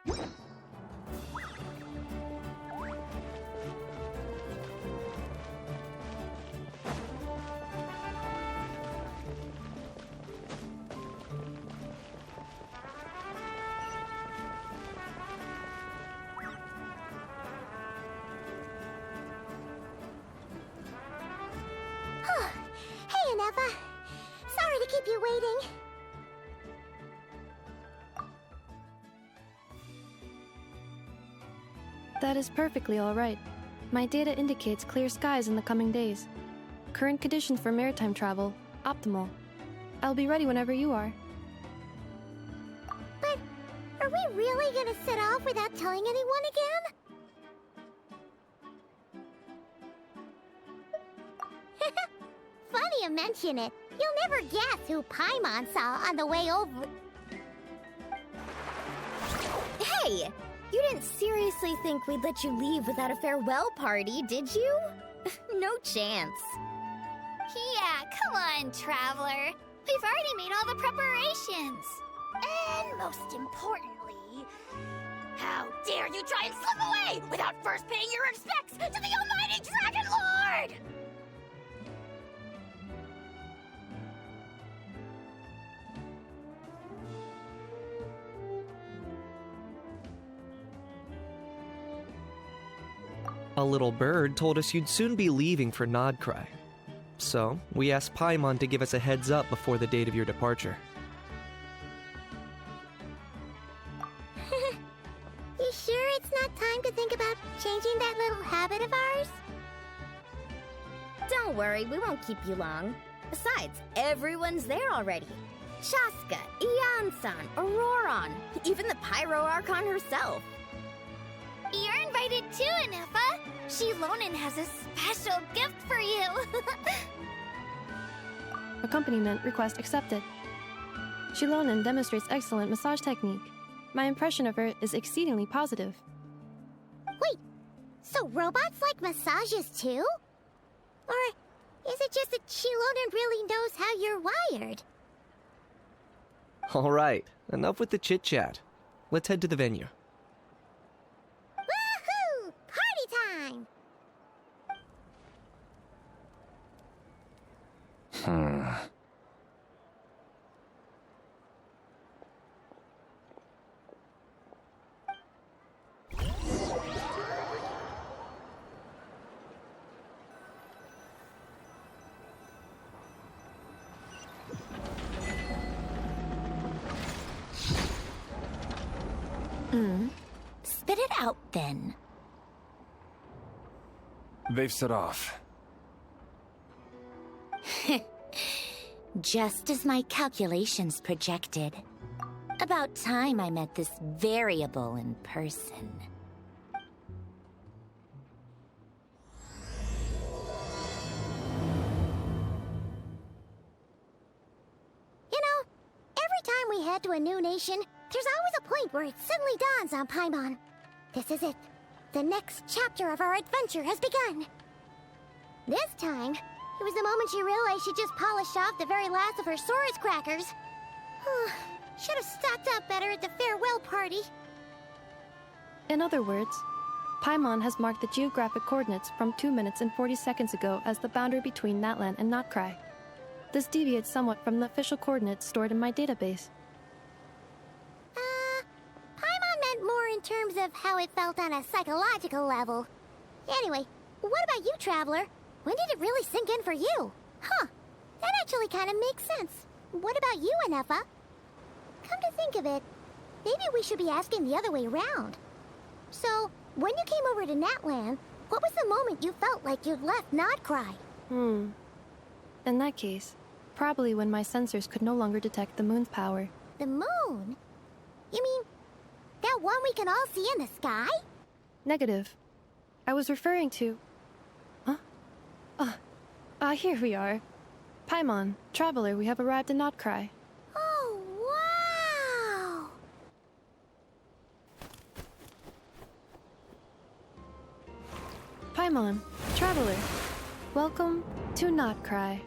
Hey, Anefa. Sorry to keep you waiting. That is perfectly all right. My data indicates clear skies in the coming days. Current conditions for maritime travel, optimal. I'll be ready whenever you are. But are we really gonna set off without telling anyone again? Funny you mention it. You'll never guess who Paimon saw on the way over. Hey! You didn't seriously think we'd let you leave without a farewell party, did you? No chance. Yeah, come on, Traveler. We've already made all the preparations. And most importantly, how dare you try and slip away without first paying your respects to the almighty Dragon Lord! A little bird told us you'd soon be leaving for Nod Krai. So, we asked Paimon to give us a heads up before the date of your departure. You sure it's not time to think about changing that little habit of ours? Don't worry, we won't keep you long. Besides, everyone's there already. Shaska, Ian-san, Auroron, even the Pyro Archon herself. You're invited too, Anefa. Shilonen has a special gift for you. Accompaniment request accepted. Shilonen demonstrates excellent massage technique. My impression of her is exceedingly positive. Wait, so robots like massages too? Or is it just that Shilonen really knows how you're wired? Alright, enough with the chit-chat. Let's head to the venue. Woohoo! Party time! Spit it out, then. They've set off. Just as my calculations projected. About time I met this variable in person. You know, every time we head to a new nation, there's always a point where it suddenly dawns on Paimon. This is it. The next chapter of our adventure has begun. This time, it was the moment she realized she just polished off the very last of her Saurus crackers. Should have stocked up better at the farewell party. In other words, Paimon has marked the geographic coordinates from 2 minutes and 40 seconds ago as the boundary between Natlan and Nod Krai. This deviates somewhat from the official coordinates stored in my database. Paimon meant more in terms of how it felt on a psychological level. Anyway, what about you, Traveler? When did it really sink in for you? Huh, that actually kind of makes sense. What about you, Anefa? Come to think of it, maybe we should be asking the other way around. So, when you came over to Natlan, what was the moment you felt like you'd left Nod Krai? In that case, probably when my sensors could no longer detect the moon's power. The moon? You mean, that one we can all see in the sky? Negative. I was referring to... Here we are. Paimon, Traveler, we have arrived in Nod Krai. Oh, wow! Paimon, Traveler, welcome to Nod Krai.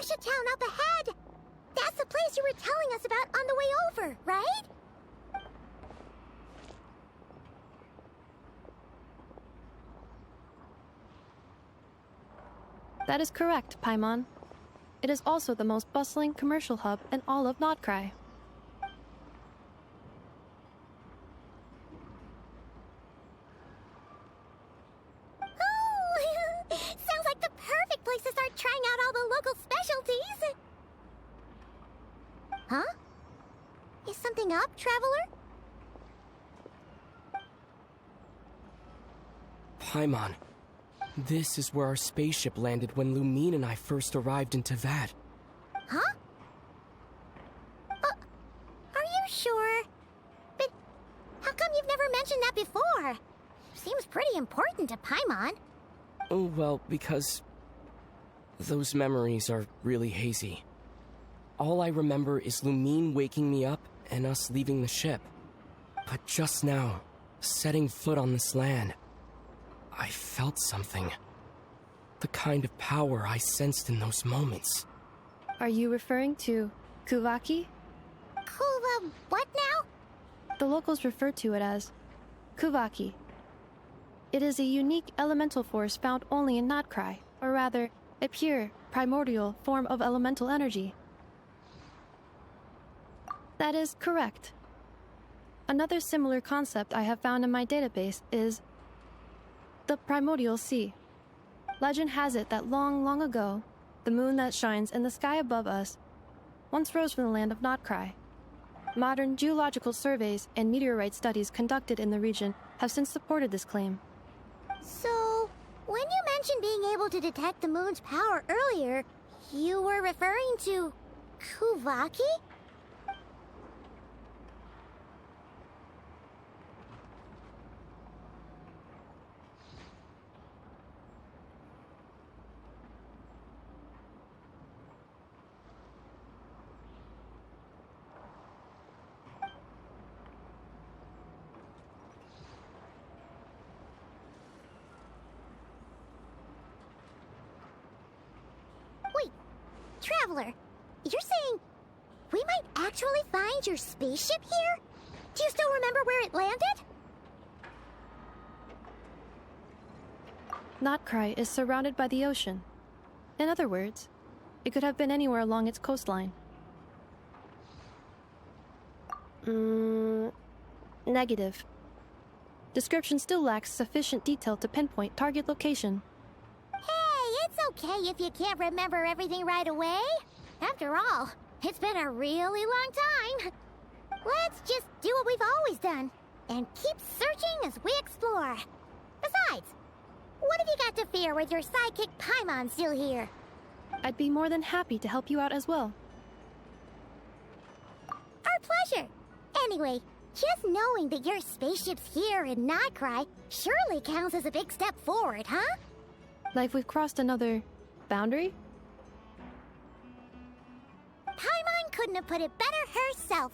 There's a town up ahead! That's the place you were telling us about on the way over, right? That is correct, Paimon. It is also the most bustling commercial hub in all of Nod Krai. Oh! Sounds like the perfect place to start trying out all the local specialties! Huh? Is something up, traveler? Paimon, this is where our spaceship landed when Lumine and I first arrived in Tavad. Huh? Are you sure? But how come you've never mentioned that before? Seems pretty important to Paimon. Oh, well, because those memories are really hazy. All I remember is Lumine waking me up and us leaving the ship. But just now, setting foot on this land, I felt something. The kind of power I sensed in those moments. Are you referring to Kuvaki? What now? The locals refer to it as Kuvaki. It is a unique elemental force found only in Nod Krai, or rather, a pure, primordial form of elemental energy. That is correct. Another similar concept I have found in my database is the primordial sea. Legend has it that long, long ago, the moon that shines in the sky above us once rose from the land of Nod Krai. Modern geological surveys and meteorite studies conducted in the region have since supported this claim. So, when you mentioned being able to detect the moon's power earlier, you were referring to Kuvaki? Traveler, you're saying we might actually find your spaceship here? Do you still remember where it landed? Nod Krai is surrounded by the ocean. In other words, it could have been anywhere along its coastline. Negative. Description still lacks sufficient detail to pinpoint target location. Hey, it's okay if you can't remember everything right away. After all, it's been a really long time. Let's just do what we've always done, and keep searching as we explore. Besides, what have you got to fear with your sidekick Paimon still here? I'd be more than happy to help you out as well. Our pleasure. Anyway, just knowing that your spaceship's here in Nod Krai surely counts as a big step forward, huh? Like we've crossed another boundary? Paimon couldn't have put it better herself.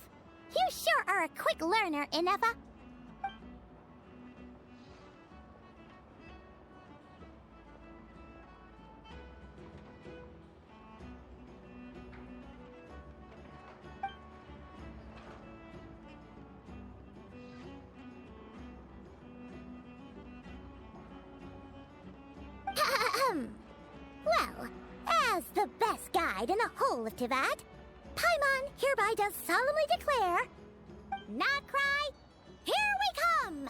You sure are a quick learner, Inefa. Well, as the best guide in the whole of Tavad, Paimon hereby does solemnly declare, Nod Krai, here we come!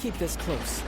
keep this close.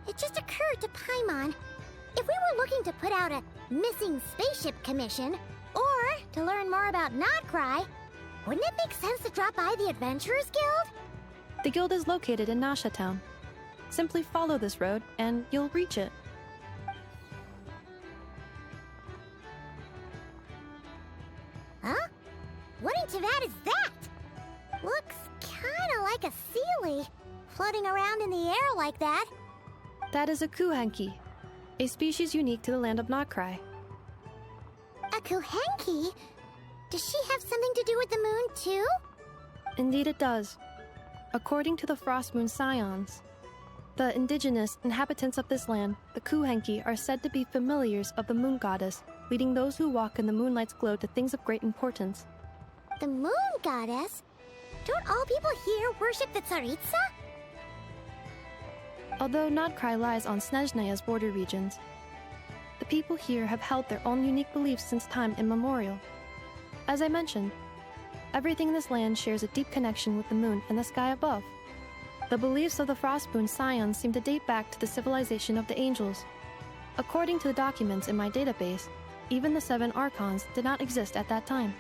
It just occurred to Paimon, if we were looking to put out a missing spaceship commission, or to learn more about Nod Krai, wouldn't it make sense to drop by the Adventurers Guild? The guild is located in Nasha Town. Simply follow this road, and you'll reach it. Huh? What in Tavad is that? Looks kinda like a Sealy, floating around in the air like that. That is a kuhanki, a species unique to the land of Nod Krai. A Kuhenki? Does she have something to do with the moon, too? Indeed it does. According to the Frost Moon Scions, the indigenous inhabitants of this land, the kuhenki, are said to be familiars of the moon goddess, leading those who walk in the moonlight's glow to things of great importance. The moon goddess? Don't all people here worship the Tsaritsa? Although Nod Krai lies on Snezhnaya's border regions, the people here have held their own unique beliefs since time immemorial. As I mentioned, everything in this land shares a deep connection with the moon and the sky above. The beliefs of the Frostmoon Scions seem to date back to the civilization of the angels. According to the documents in my database, even the 7 archons did not exist at that time.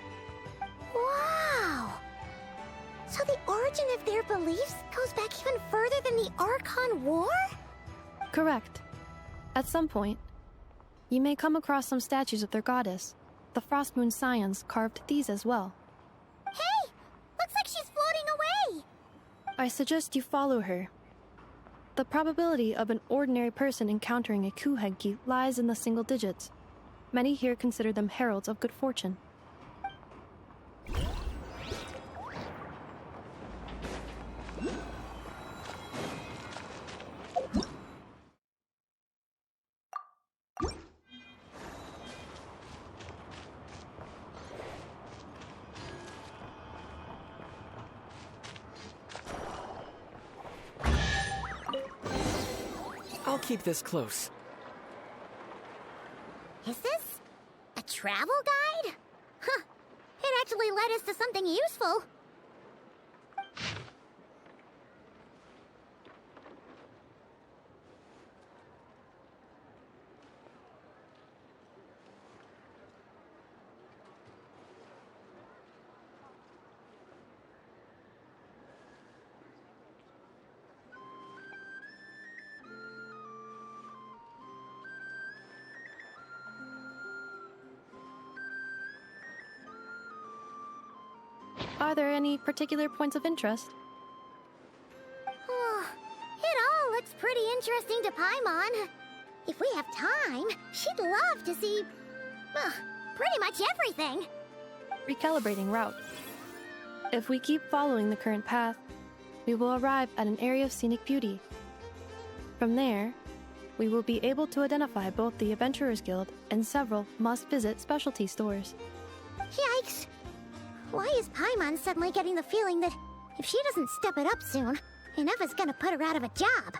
Wow! So the origin of their beliefs goes back even further than the Archon War? Correct. At some point, you may come across some statues of their goddess. The Frostmoon Scions carved these as well. Hey! Looks like she's floating away! I suggest you follow her. The probability of an ordinary person encountering a kuhenki lies in the single digits. Many here consider them heralds of good fortune. I'll keep this close. Is this a travel guide? Huh. It actually led us to something useful. Are there any particular points of interest? Oh, it all looks pretty interesting to Paimon. If we have time, she'd love to see, pretty much everything. Recalibrating route. If we keep following the current path, we will arrive at an area of scenic beauty. From there, we will be able to identify both the Adventurers Guild and several must-visit specialty stores. Yikes! Why is Paimon suddenly getting the feeling that if she doesn't step it up soon, Ineva's gonna put her out of a job?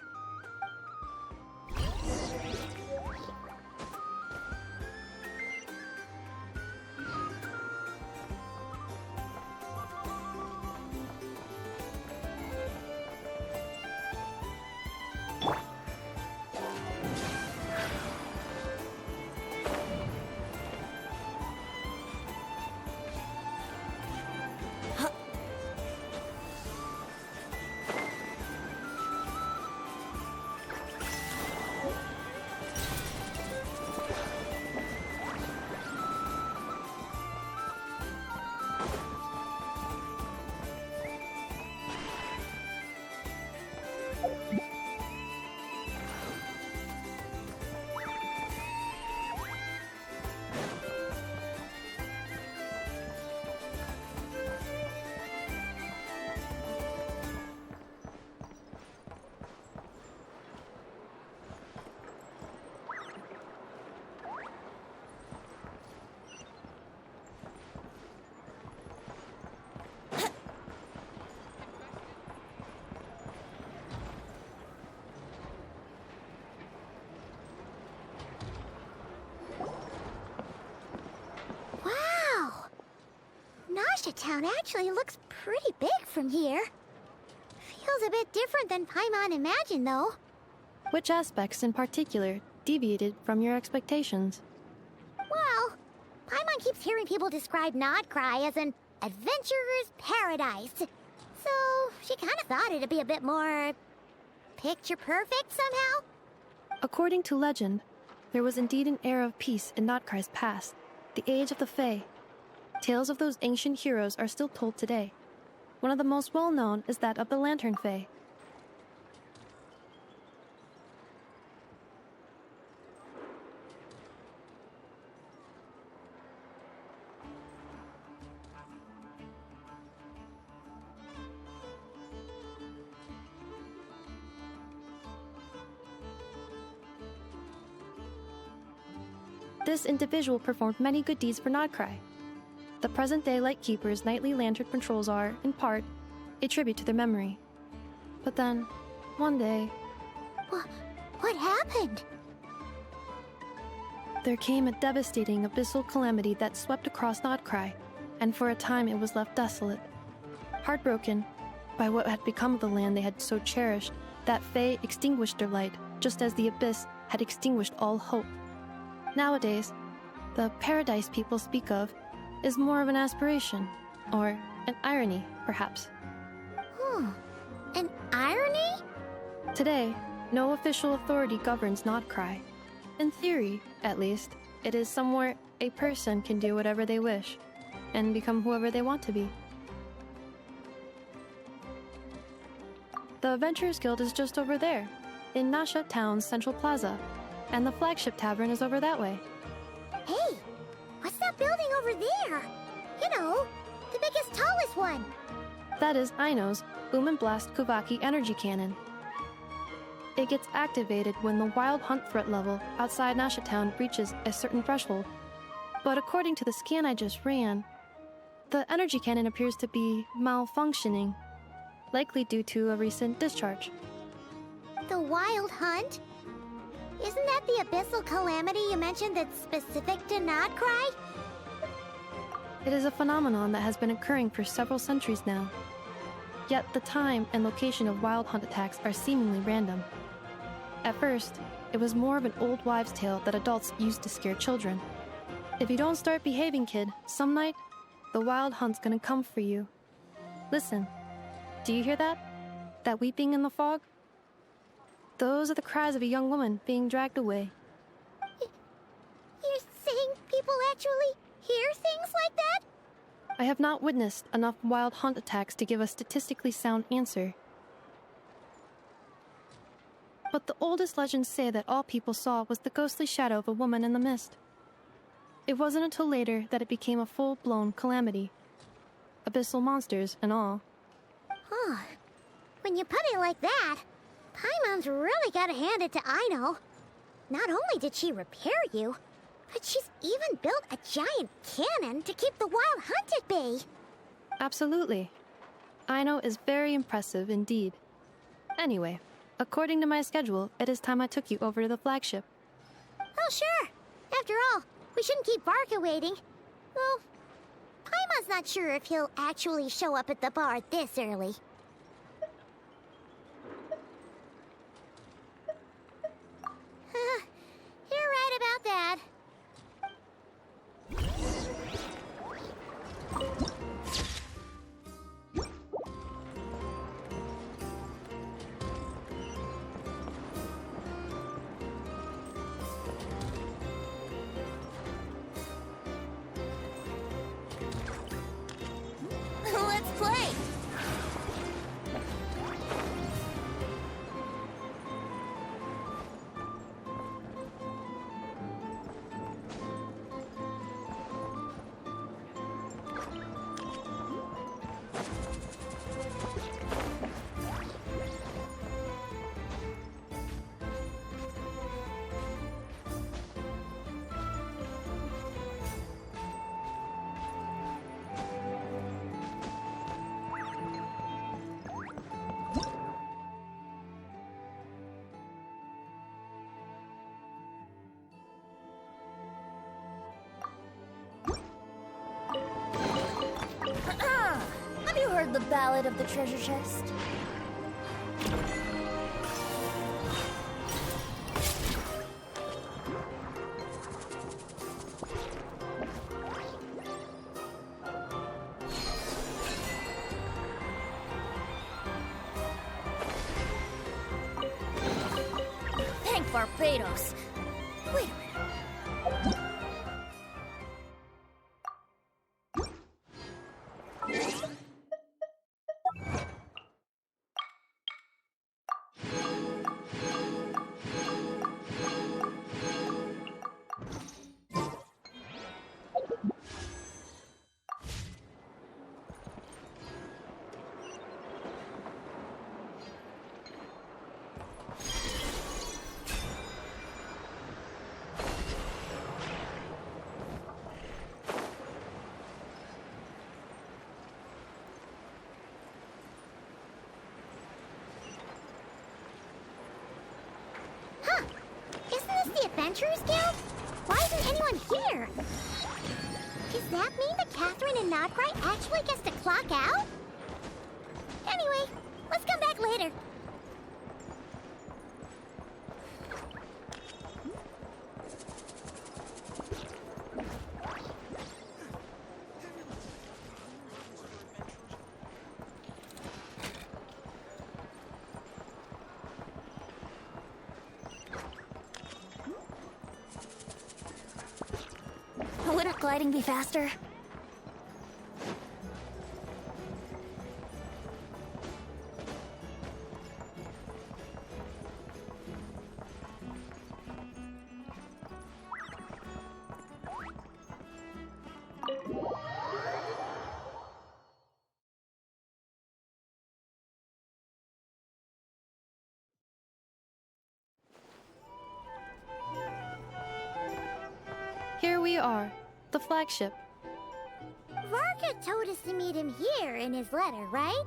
Town actually looks pretty big from here. Feels a bit different than Paimon imagined, though. Which aspects in particular deviated from your expectations? Well, Paimon keeps hearing people describe Nod Krai as an adventurer's paradise. So she kind of thought it'd be a bit more picture perfect somehow. According to legend, there was indeed an era of peace in Nod Krai's past, the age of the Fae. Tales of those ancient heroes are still told today. One of the most well-known is that of the Lantern Fae. This individual performed many good deeds for Nod Krai. The present-day Lightkeeper's nightly lantern patrols are, in part, a tribute to their memory. But then, one day... What happened? There came a devastating abyssal calamity that swept across Nod Krai, and for a time it was left desolate. Heartbroken by what had become of the land they had so cherished, that Fae extinguished their light, just as the abyss had extinguished all hope. Nowadays, the paradise people speak of is more of an aspiration, or an irony, perhaps. An irony? Today, no official authority governs Nod Krai. In theory, at least, it is somewhere a person can do whatever they wish, and become whoever they want to be. The Adventurers Guild is just over there, in Nasha Town's Central Plaza, and the flagship tavern is over that way. Hey, what's that building over there? You know, the biggest, tallest one. That is Aino's Boom and Blast Kuvaki energy cannon. It gets activated when the wild hunt threat level outside Nasha Town reaches a certain threshold. But according to the scan I just ran, the energy cannon appears to be malfunctioning, likely due to a recent discharge. The wild hunt? Isn't that the abyssal calamity you mentioned that's specific to Nod Krai? It is a phenomenon that has been occurring for several centuries now. Yet the time and location of wild hunt attacks are seemingly random. At first, it was more of an old wives' tale that adults used to scare children. If you don't start behaving, kid, some night, the wild hunt's gonna come for you. Listen, do you hear that? That weeping in the fog? Those are the cries of a young woman being dragged away. You're saying people actually hear things like that? I have not witnessed enough wild hunt attacks to give a statistically sound answer. But the oldest legends say that all people saw was the ghostly shadow of a woman in the mist. It wasn't until later that it became a full-blown calamity. Abyssal monsters and all. Huh. When you put it like that, Paimon's really gotta hand it to Aino. Not only did she repair you, but she's even built a giant cannon to keep the wild hunt at bay. Absolutely. Aino is very impressive indeed. Anyway, according to my schedule, it is time I took you over to the flagship. Oh, sure. After all, we shouldn't keep Barca waiting. Well, Paimon's not sure if he'll actually show up at the bar this early. You're right about that. Let's play! heard the ballad of the treasure chest. Thank Barbados. Wait a minute. Adventurers Guild? Why isn't anyone here? Does that mean that Catherine and Nod Krai actually gets to clock out? Anyway, let's come back later. Wouldn't gliding be faster? Here we are, the flagship. Varka told us to meet him here in his letter, right?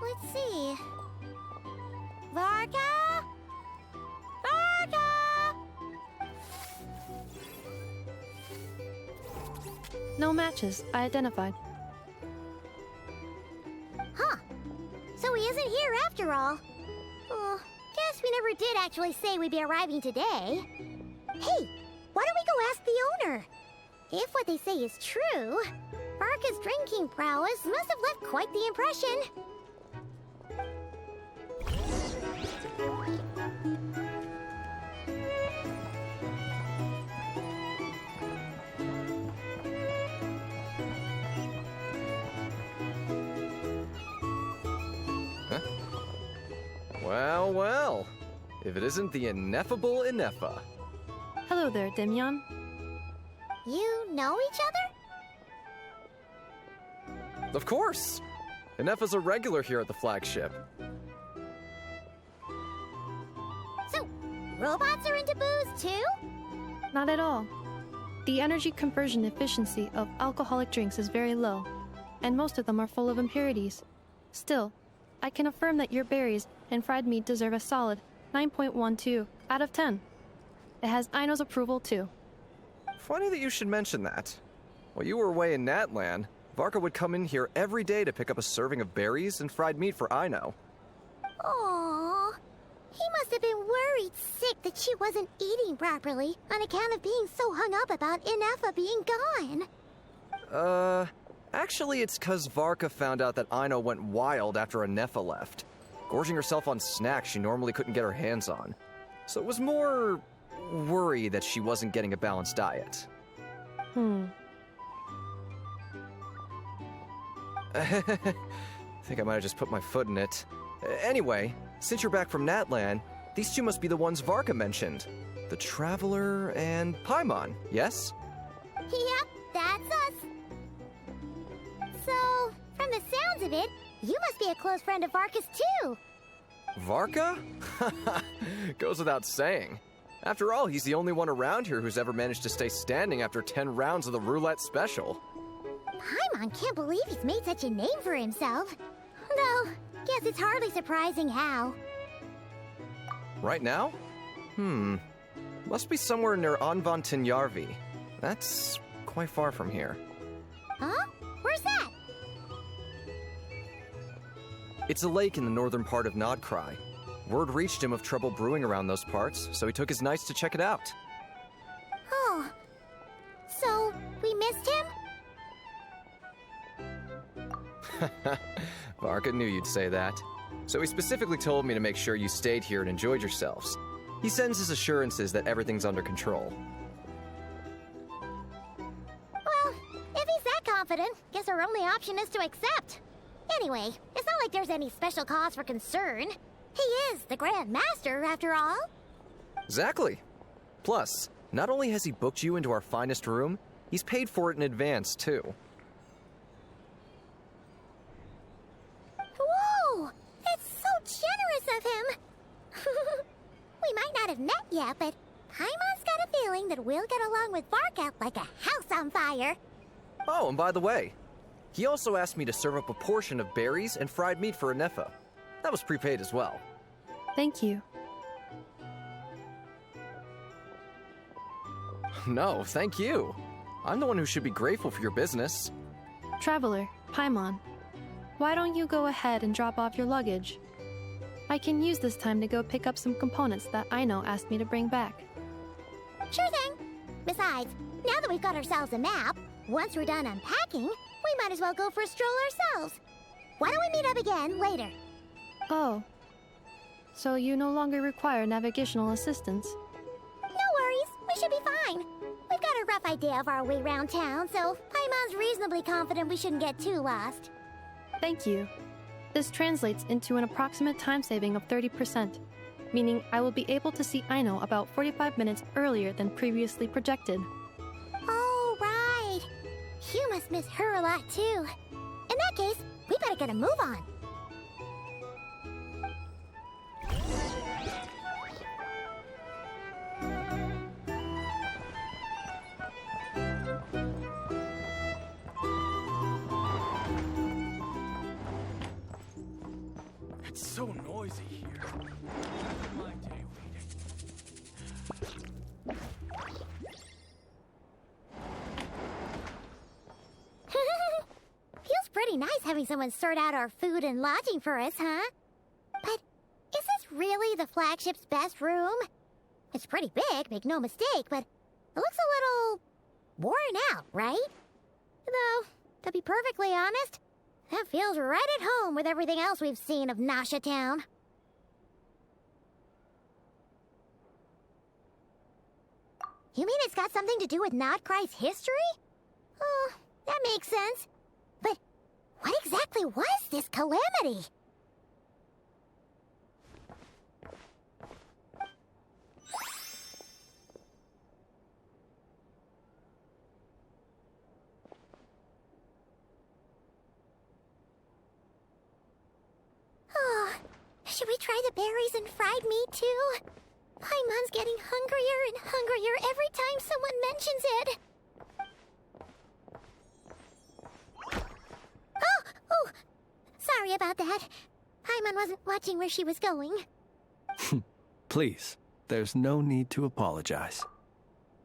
Let's see. Varka? Varka! No matches, I identified. Huh. So he isn't here after all. Oh, guess we never did actually say we'd be arriving today. Hey, why don't we go ask the owner? If what they say is true, Varka's drinking prowess must have left quite the impression. Huh? Well, well. If it isn't the ineffable Ineffa. Hello there, Demyon. You know each other? Of course! Ineffa's a regular here at the flagship. So, robots are into booze too? Not at all. The energy conversion efficiency of alcoholic drinks is very low, and most of them are full of impurities. Still, I can affirm that your berries and fried meat deserve a solid 9.12 out of 10. It has Aino's approval too. Funny that you should mention that. While you were away in Natlan, Varka would come in here every day to pick up a serving of berries and fried meat for Aino. Aww. He must have been worried sick that she wasn't eating properly on account of being so hung up about Ineffa being gone. Actually it's 'cause Varka found out that Aino went wild after Ineffa left, gorging herself on snacks she normally couldn't get her hands on. So it was more worry that she wasn't getting a balanced diet. I think I might have just put my foot in it. Anyway, since you're back from Natlan, these two must be the ones Varka mentioned. The Traveler and Paimon, yes? Yep, that's us. So, from the sounds of it, you must be a close friend of Varka's too. Varka? Goes without saying. After all, he's the only one around here who's ever managed to stay standing after 10 rounds of the roulette special. Paimon can't believe he's made such a name for himself. Though, guess it's hardly surprising how. Right now? Must be somewhere near Anvantinyarvi. That's quite far from here. Huh? Where's that? It's a lake in the northern part of Nod Krai. Word reached him of trouble brewing around those parts, so he took his knights to check it out. Oh. So, we missed him? Varka knew you'd say that. So he specifically told me to make sure you stayed here and enjoyed yourselves. He sends his assurances that everything's under control. Well, if he's that confident, guess our only option is to accept. Anyway, it's not like there's any special cause for concern. He is the Grand Master, after all. Exactly. Plus, not only has he booked you into our finest room, he's paid for it in advance, too. Whoa! That's so generous of him! We might not have met yet, but Paimon's got a feeling that we'll get along with Varka like a house on fire. Oh, and by the way, he also asked me to serve up a portion of berries and fried meat for Anefa. That was prepaid as well. Thank you. No, thank you. I'm the one who should be grateful for your business. Traveler, Paimon, why don't you go ahead and drop off your luggage? I can use this time to go pick up some components that Aino asked me to bring back. Sure thing. Besides, now that we've got ourselves a map, once we're done unpacking, we might as well go for a stroll ourselves. Why don't we meet up again later? Oh. So you no longer require navigational assistance? No worries, we should be fine. We've got a rough idea of our way around town, so Paimon's reasonably confident we shouldn't get too lost. Thank you. This translates into an approximate time saving of 30%, meaning I will be able to see Aino about 45 minutes earlier than previously projected. Oh, right. You must miss her a lot, too. In that case, we better get a move on. It's so noisy here. My day waiting. Feels pretty nice having someone sort out our food and lodging for us, huh? But is this really the flagship's best room? It's pretty big, make no mistake, but it looks a little worn out, right? Though, to be perfectly honest, that feels right at home with everything else we've seen of Nasha Town. You mean it's got something to do with Nod Krai's history? Oh, that makes sense. But what exactly was this calamity? Oh, should we try the berries and fried meat too? Paimon's getting hungrier and hungrier every time someone mentions it. Oh, sorry about that. Paimon wasn't watching where she was going. Please, there's no need to apologize.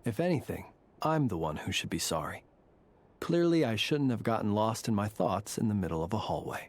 If anything, I'm the one who should be sorry. Clearly, I shouldn't have gotten lost in my thoughts in the middle of a hallway.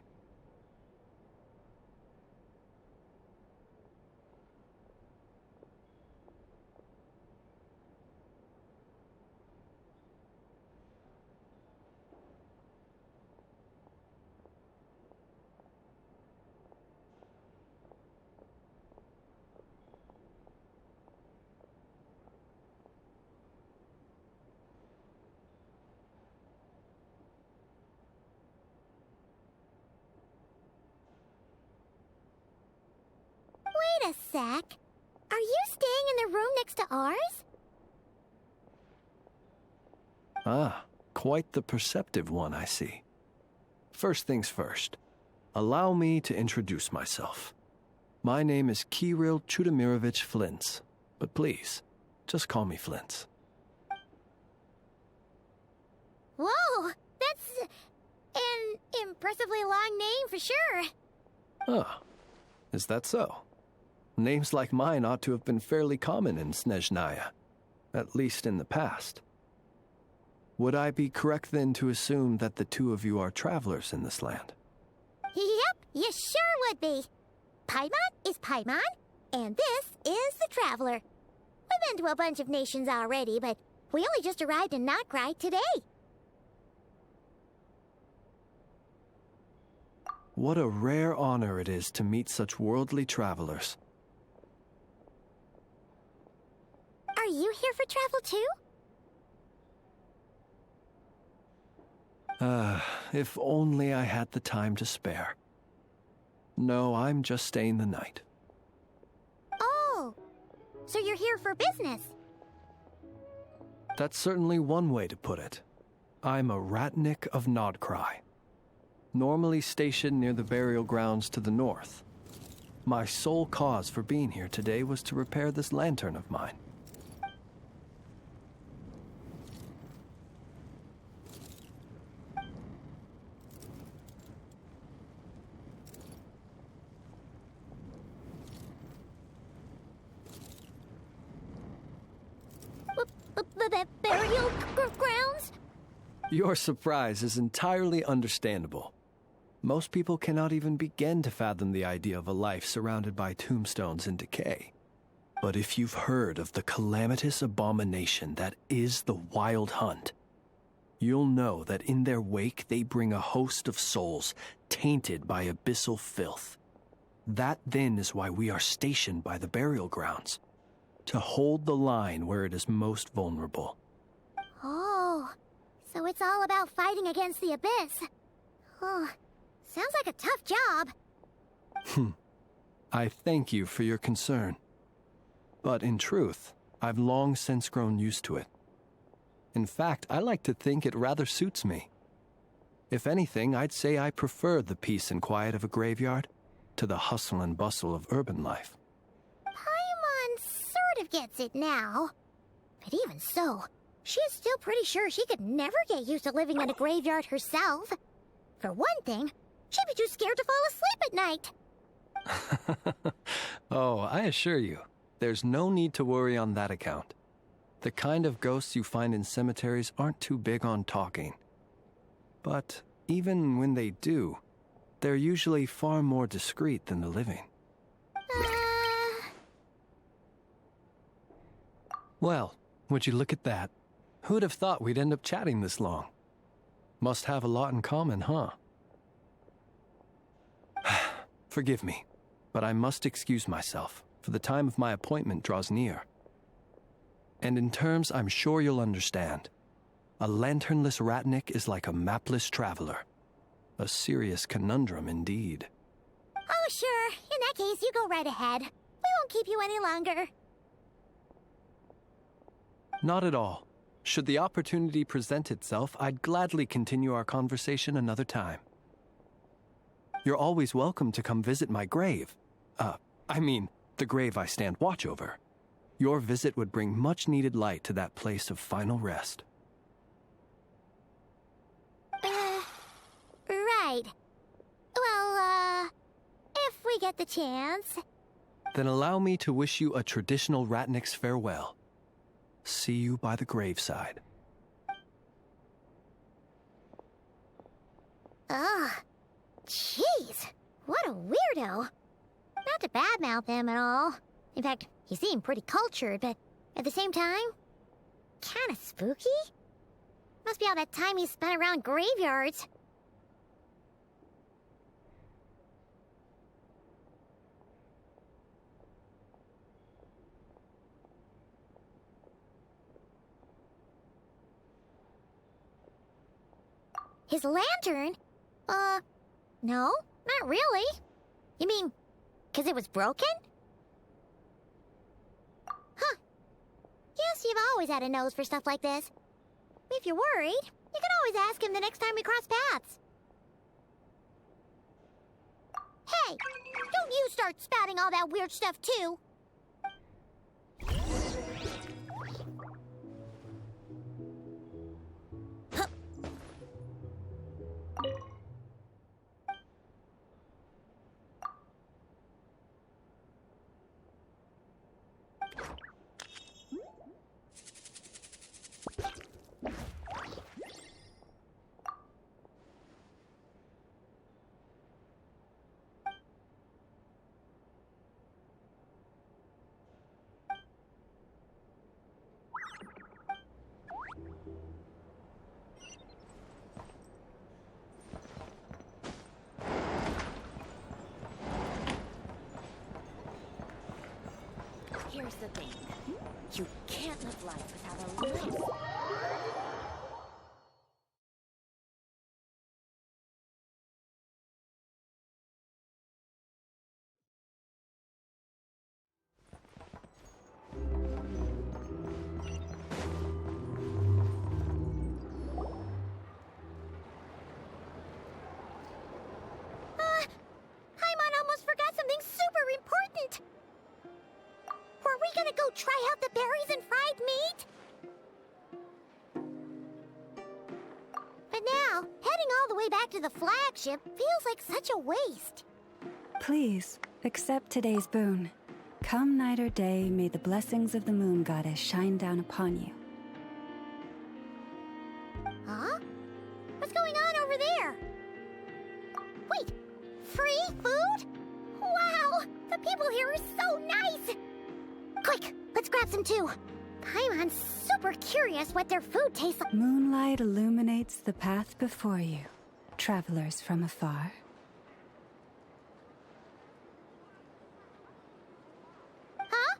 Wait a sec. Are you staying in the room next to ours? Ah, quite the perceptive one, I see. First things first, allow me to introduce myself. My name is Kirill Chudamirovich Flintz, but please, just call me Flintz. Whoa, that's an impressively long name for sure. Ah, is that so? Names like mine ought to have been fairly common in Snezhnaya, at least in the past. Would I be correct then to assume that the two of you are travelers in this land? Yep, You sure would be. Paimon is Paimon, and this is the Traveler. We've been to a bunch of nations already, but we only just arrived in Nod Krai today. What a rare honor it is to meet such worldly travelers. Are you here for travel too? If only I had the time to spare. No, I'm just staying the night. Oh, so you're here for business? That's certainly one way to put it. I'm a ratnik of Nod Krai, normally stationed near the burial grounds to the north. My sole cause for being here today was to repair this lantern of mine. Burial grounds? Your surprise is entirely understandable. Most people cannot even begin to fathom the idea of a life surrounded by tombstones and decay. But if you've heard of the calamitous abomination that is the Wild Hunt, you'll know that in their wake they bring a host of souls tainted by abyssal filth. That then is why we are stationed by the burial grounds, to hold the line where it is most vulnerable. Oh, so it's all about fighting against the abyss. Oh, sounds like a tough job. I thank you for your concern. But in truth, I've long since grown used to it. In fact, I like to think it rather suits me. If anything, I'd say I prefer the peace and quiet of a graveyard to the hustle and bustle of urban life. Paimon sort of gets it now. But even so, she's still pretty sure she could never get used to living in a graveyard herself. For one thing, she'd be too scared to fall asleep at night. Oh, I assure you, there's no need to worry on that account. The kind of ghosts you find in cemeteries aren't too big on talking. But even when they do, they're usually far more discreet than the living. Well, would you look at that? Who'd have thought we'd end up chatting this long? Must have a lot in common, huh? Forgive me, but I must excuse myself, for the time of my appointment draws near. And in terms I'm sure you'll understand, a lanternless ratnik is like a mapless traveler. A serious conundrum indeed. Oh, sure. In that case, you go right ahead. We won't keep you any longer. Not at all. Should the opportunity present itself, I'd gladly continue our conversation another time. You're always welcome to come visit my grave. The grave I stand watch over. Your visit would bring much-needed light to that place of final rest. Right. Well, if we get the chance. Then allow me to wish you a traditional ratnik's farewell. See you by the graveside. Ugh. Jeez. What a weirdo. Not to badmouth him at all. In fact, he seemed pretty cultured, but at the same time, kinda spooky? Must be all that time he spent around graveyards. His lantern? No, not really. You mean, 'cause it was broken? Huh. Guess you've always had a nose for stuff like this. If you're worried, you can always ask him the next time we cross paths. Hey, don't you start spouting all that weird stuff too. Here's the thing. You can't live life without a little... Paimon almost forgot something super important! Were we gonna go try out the berries and fried meat? But now, heading all the way back to the flagship feels like such a waste. Please, accept today's boon. Come night or day, may the blessings of the moon goddess shine down upon you. Huh? What's going on over there? Wait, free food? Wow, the people here are so nice! Quick, let's grab some too. Paimon's super curious what their food tastes like. Moonlight illuminates the path before you, travelers from afar. Huh?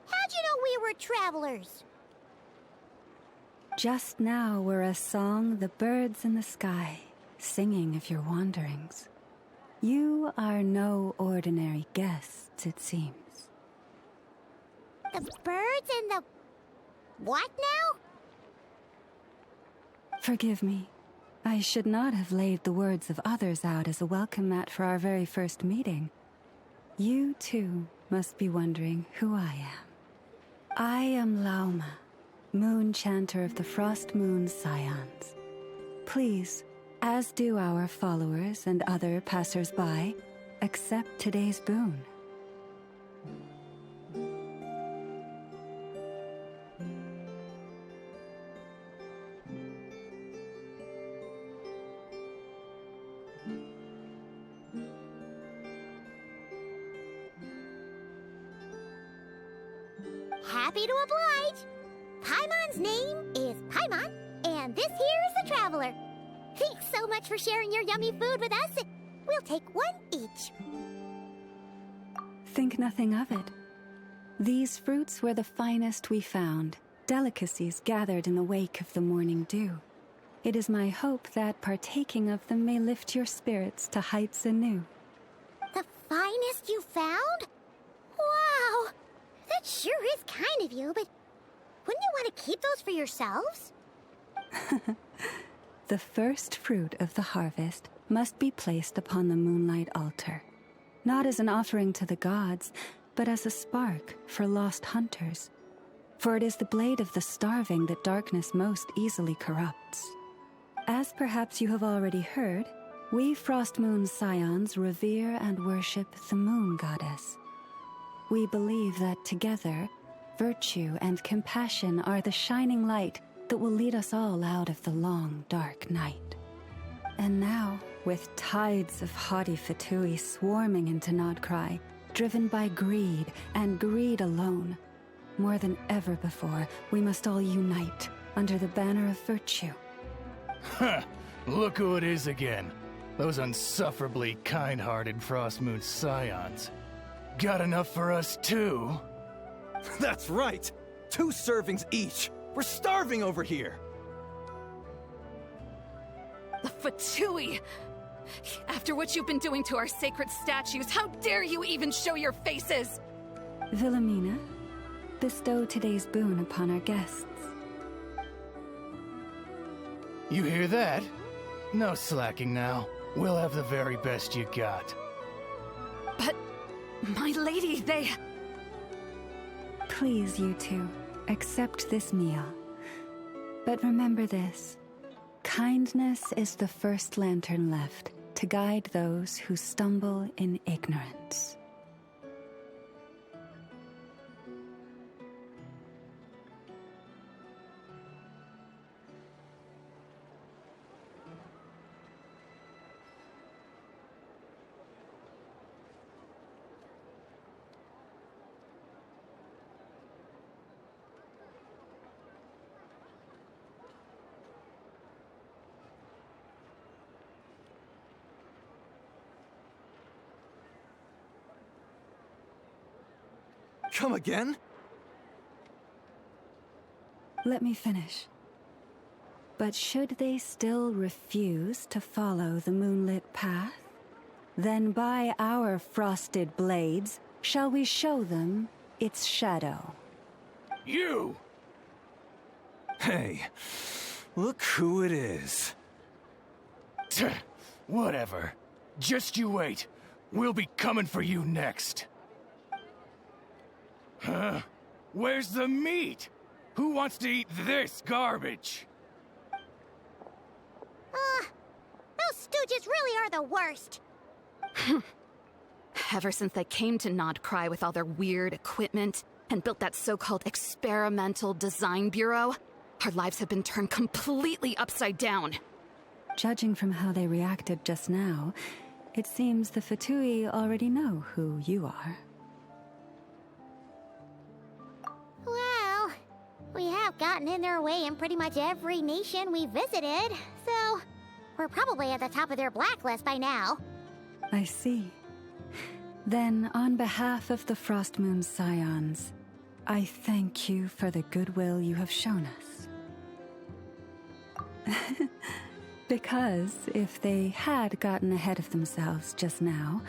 How'd you know we were travelers? Just now were a song the birds in the sky, singing of your wanderings. You are no ordinary guests, it seems. The birds and the... what now? Forgive me. I should not have laid the words of others out as a welcome mat for our very first meeting. You, too, must be wondering who I am. I am Lauma, moon chanter of the Frost Moon Scions. Please, as do our followers and other passers-by, accept today's boon. Happy to oblige. Paimon's name is Paimon, and this here is the Traveler. Thanks so much for sharing your yummy food with us. We'll take one each. Think nothing of it. These fruits were the finest we found, delicacies gathered in the wake of the morning dew. It is my hope that partaking of them may lift your spirits to heights anew. The finest you found? Wow! That sure is kind of you, but wouldn't you want to keep those for yourselves? The first fruit of the harvest must be placed upon the moonlight altar, not as an offering to the gods, but as a spark for lost hunters. For it is the blade of the starving that darkness most easily corrupts. As perhaps you have already heard, we Frost Moon Scions revere and worship the moon goddess. We believe that together, virtue and compassion are the shining light that will lead us all out of the long, dark night. And now, with tides of haughty Fatui swarming into Nod Krai, driven by greed and greed alone, more than ever before, we must all unite under the banner of virtue. Huh! Look who it is again. Those unsufferably kind-hearted Frost Moon Scions. Got enough for us too? That's right! 2 servings each! We're starving over here! The Fatui! After what you've been doing to our sacred statues, how dare you even show your faces? Wilhelmina, bestow today's boon upon our guests. You hear that? No slacking now. We'll have the very best you got. But, my lady, they... Please, you two, accept this meal. But remember this. Kindness is the first lantern left to guide those who stumble in ignorance. Come again? Let me finish. But should they still refuse to follow the moonlit path, then by our frosted blades shall we show them its shadow. You! Hey, look who it is. Whatever. Just you wait. We'll be coming for you next. Huh? Where's the meat? Who wants to eat this garbage? Those stooges really are the worst. Ever since they came to Nod Krai with all their weird equipment and built that so-called experimental design bureau, our lives have been turned completely upside down. Judging from how they reacted just now, it seems the Fatui already know who you are. Well, we have gotten in their way in pretty much every nation we visited, so we're probably at the top of their blacklist by now. I see. Then, on behalf of the Frost Moon Scions, I thank you for the goodwill you have shown us. Because if they had gotten ahead of themselves just now,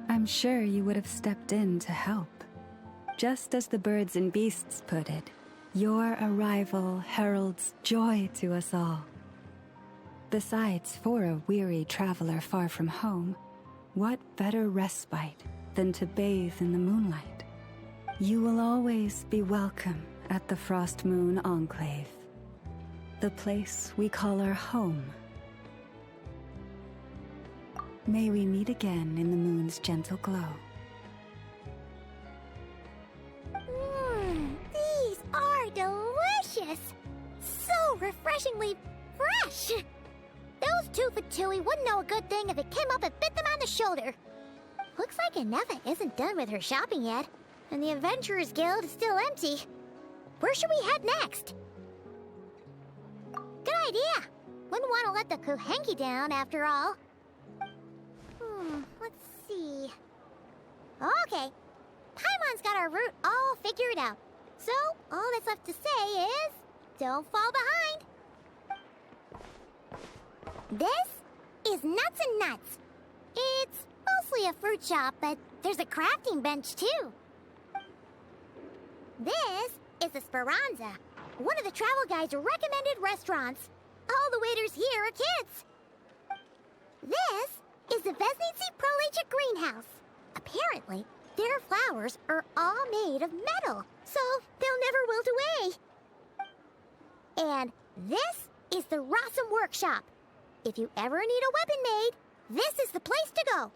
I'm sure you would have stepped in to help. Just as the birds and beasts put it, your arrival heralds joy to us all. Besides, for a weary traveler far from home, what better respite than to bathe in the moonlight? You will always be welcome at the Frost Moon Enclave, the place we call our home. May we meet again in the moon's gentle glow. These are delicious! So refreshingly fresh! Those two Fatui wouldn't know a good thing if it came up and bit them on the shoulder. Looks like Anefa isn't done with her shopping yet, and the Adventurers Guild is still empty. Where should we head next? Good idea! Wouldn't want to let the Kuhenki down, after all. Let's see... Okay, Paimon's got our route all figured out. So, all that's left to say is... don't fall behind! This is Nuts and Nuts. It's mostly a fruit shop, but there's a crafting bench, too. This is the Speranza, one of the travel guide's recommended restaurants. All the waiters here are kids. This is the Vesnitsi Prolicha greenhouse. Apparently, their flowers are all made of metal, so they'll never wilt away. And this is the Rossum Workshop. If you ever need a weapon made, this is the place to go.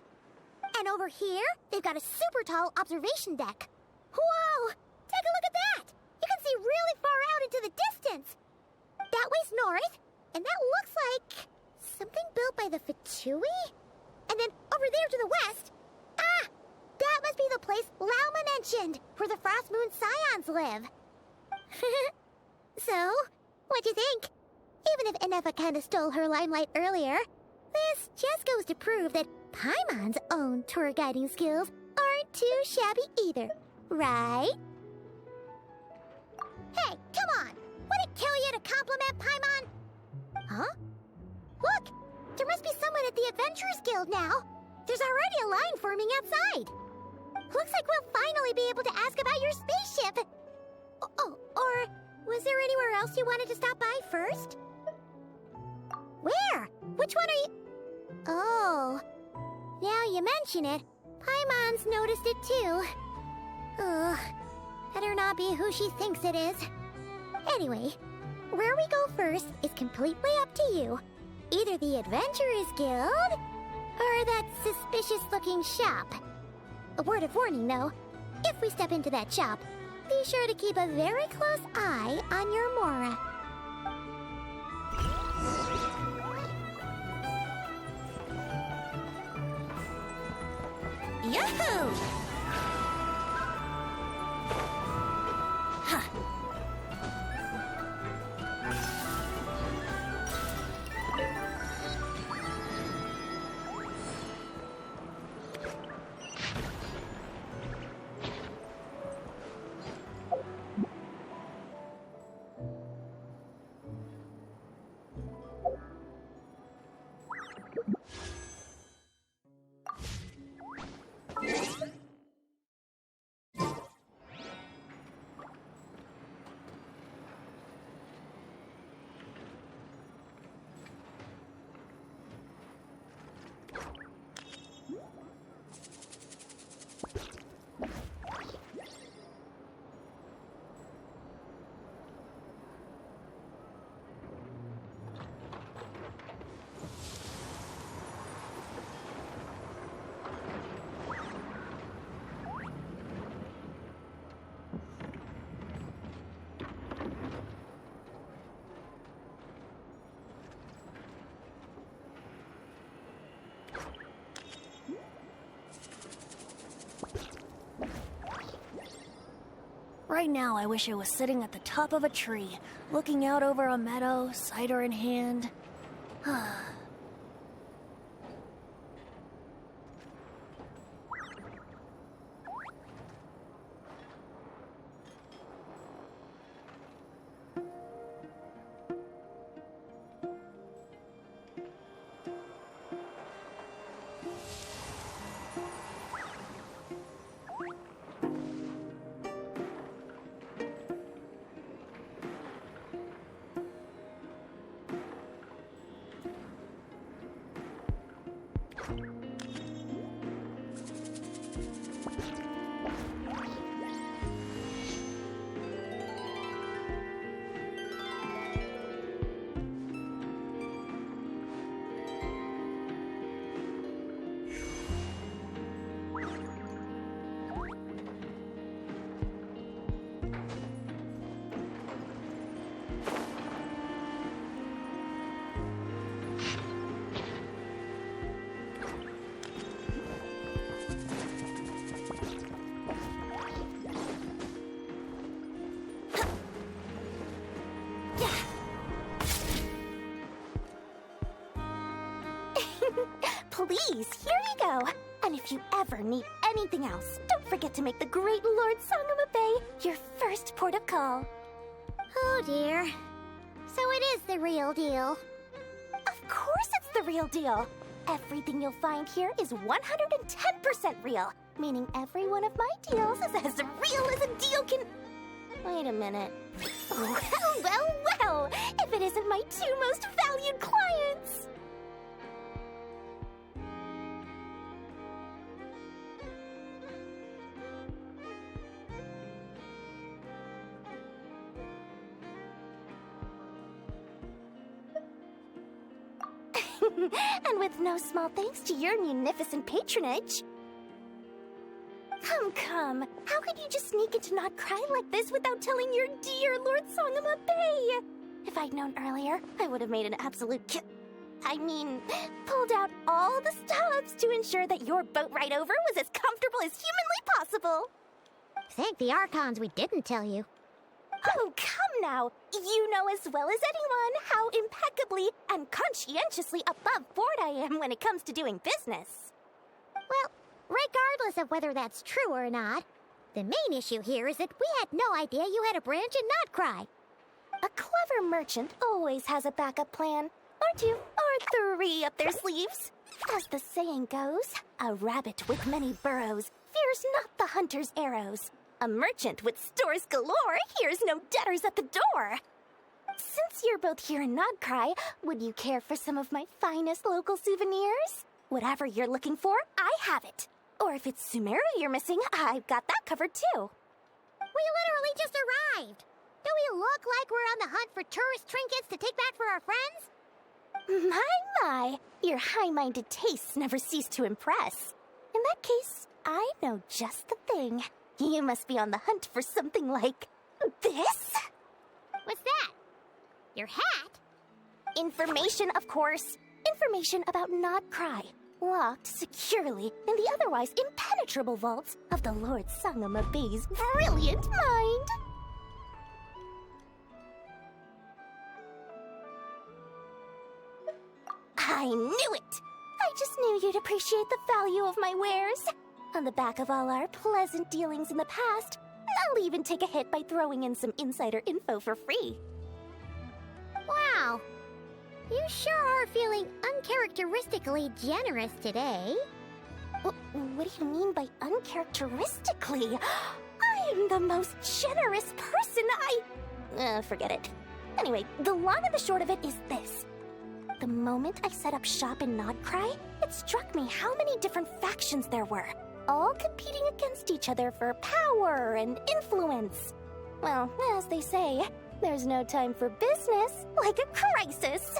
And over here, they've got a super tall observation deck. Whoa! Take a look at that! You can see really far out into the distance. That way's north, and that looks like something built by the Fatui? And then over there to the west, that must be the place Lauma mentioned, where the Frost Moon Scions live. So, what'd you think? Even if Anefa kinda stole her limelight earlier, this just goes to prove that Paimon's own tour guiding skills aren't too shabby either, right? Hey, come on! Would it kill you to compliment Paimon? Huh? Look! There must be someone at the Adventurers Guild now! There's already a line forming outside! Looks like we'll finally be able to ask about your spaceship! Oh, or was there anywhere else you wanted to stop by first? Where? Which one are you... Oh... Now you mention it, Paimon's noticed it too. Ugh, better not be who she thinks it is. Anyway, where we go first is completely up to you. Either the Adventurers Guild, or that suspicious-looking shop. A word of warning, though. If we step into that shop, be sure to keep a very close eye on your Mora. Yahoo! Huh. Right now, I wish I was sitting at the top of a tree, looking out over a meadow, cider in hand. Please, here you go. And if you ever need anything else, don't forget to make the great Lord Sangama Bay your first port of call. Oh dear. So it is the real deal. Of course it's the real deal. Everything you'll find here is 110% real, meaning every one of my deals is as real as a deal can... Wait a minute. Well, if it isn't my two most valued clients! And with no small thanks to your munificent patronage. Come. How could you just sneak into Nod Krai like this without telling your dear Lord Sangama Bay? If I'd known earlier, I would have made an absolute pulled out all the stops to ensure that your boat ride over was as comfortable as humanly possible. Thank the Archons we didn't tell you. Oh, come now! You know as well as anyone how impeccably and conscientiously above board I am when it comes to doing business. Well, regardless of whether that's true or not, the main issue here is that we had no idea you had a branch in Nod Krai. A clever merchant always has a backup plan, or two, or three up their sleeves. As the saying goes, a rabbit with many burrows fears not the hunter's arrows. A merchant with stores galore hears no debtors at the door. Since you're both here in Nod Krai, would you care for some of my finest local souvenirs? Whatever you're looking for, I have it. Or if it's Sumeru you're missing, I've got that covered too. We literally just arrived. Do we look like we're on the hunt for tourist trinkets to take back for our friends? My, your high-minded tastes never cease to impress. In that case, I know just the thing. You must be on the hunt for something like this? What's that? Your hat? Information, of course. Information about Nod Krai, locked securely in the otherwise impenetrable vaults of the Lord Sangama Bay's brilliant mind. I knew it! I just knew you'd appreciate the value of my wares. On the back of all our pleasant dealings in the past, I'll even take a hit by throwing in some insider info for free. Wow. You sure are feeling uncharacteristically generous today. What do you mean by uncharacteristically? I am the most generous person forget it. Anyway, the long and the short of it is this. The moment I set up shop in Nod Krai, it struck me how many different factions there were, all competing against each other for power and influence. Well, as they say, there's no time for business like a crisis.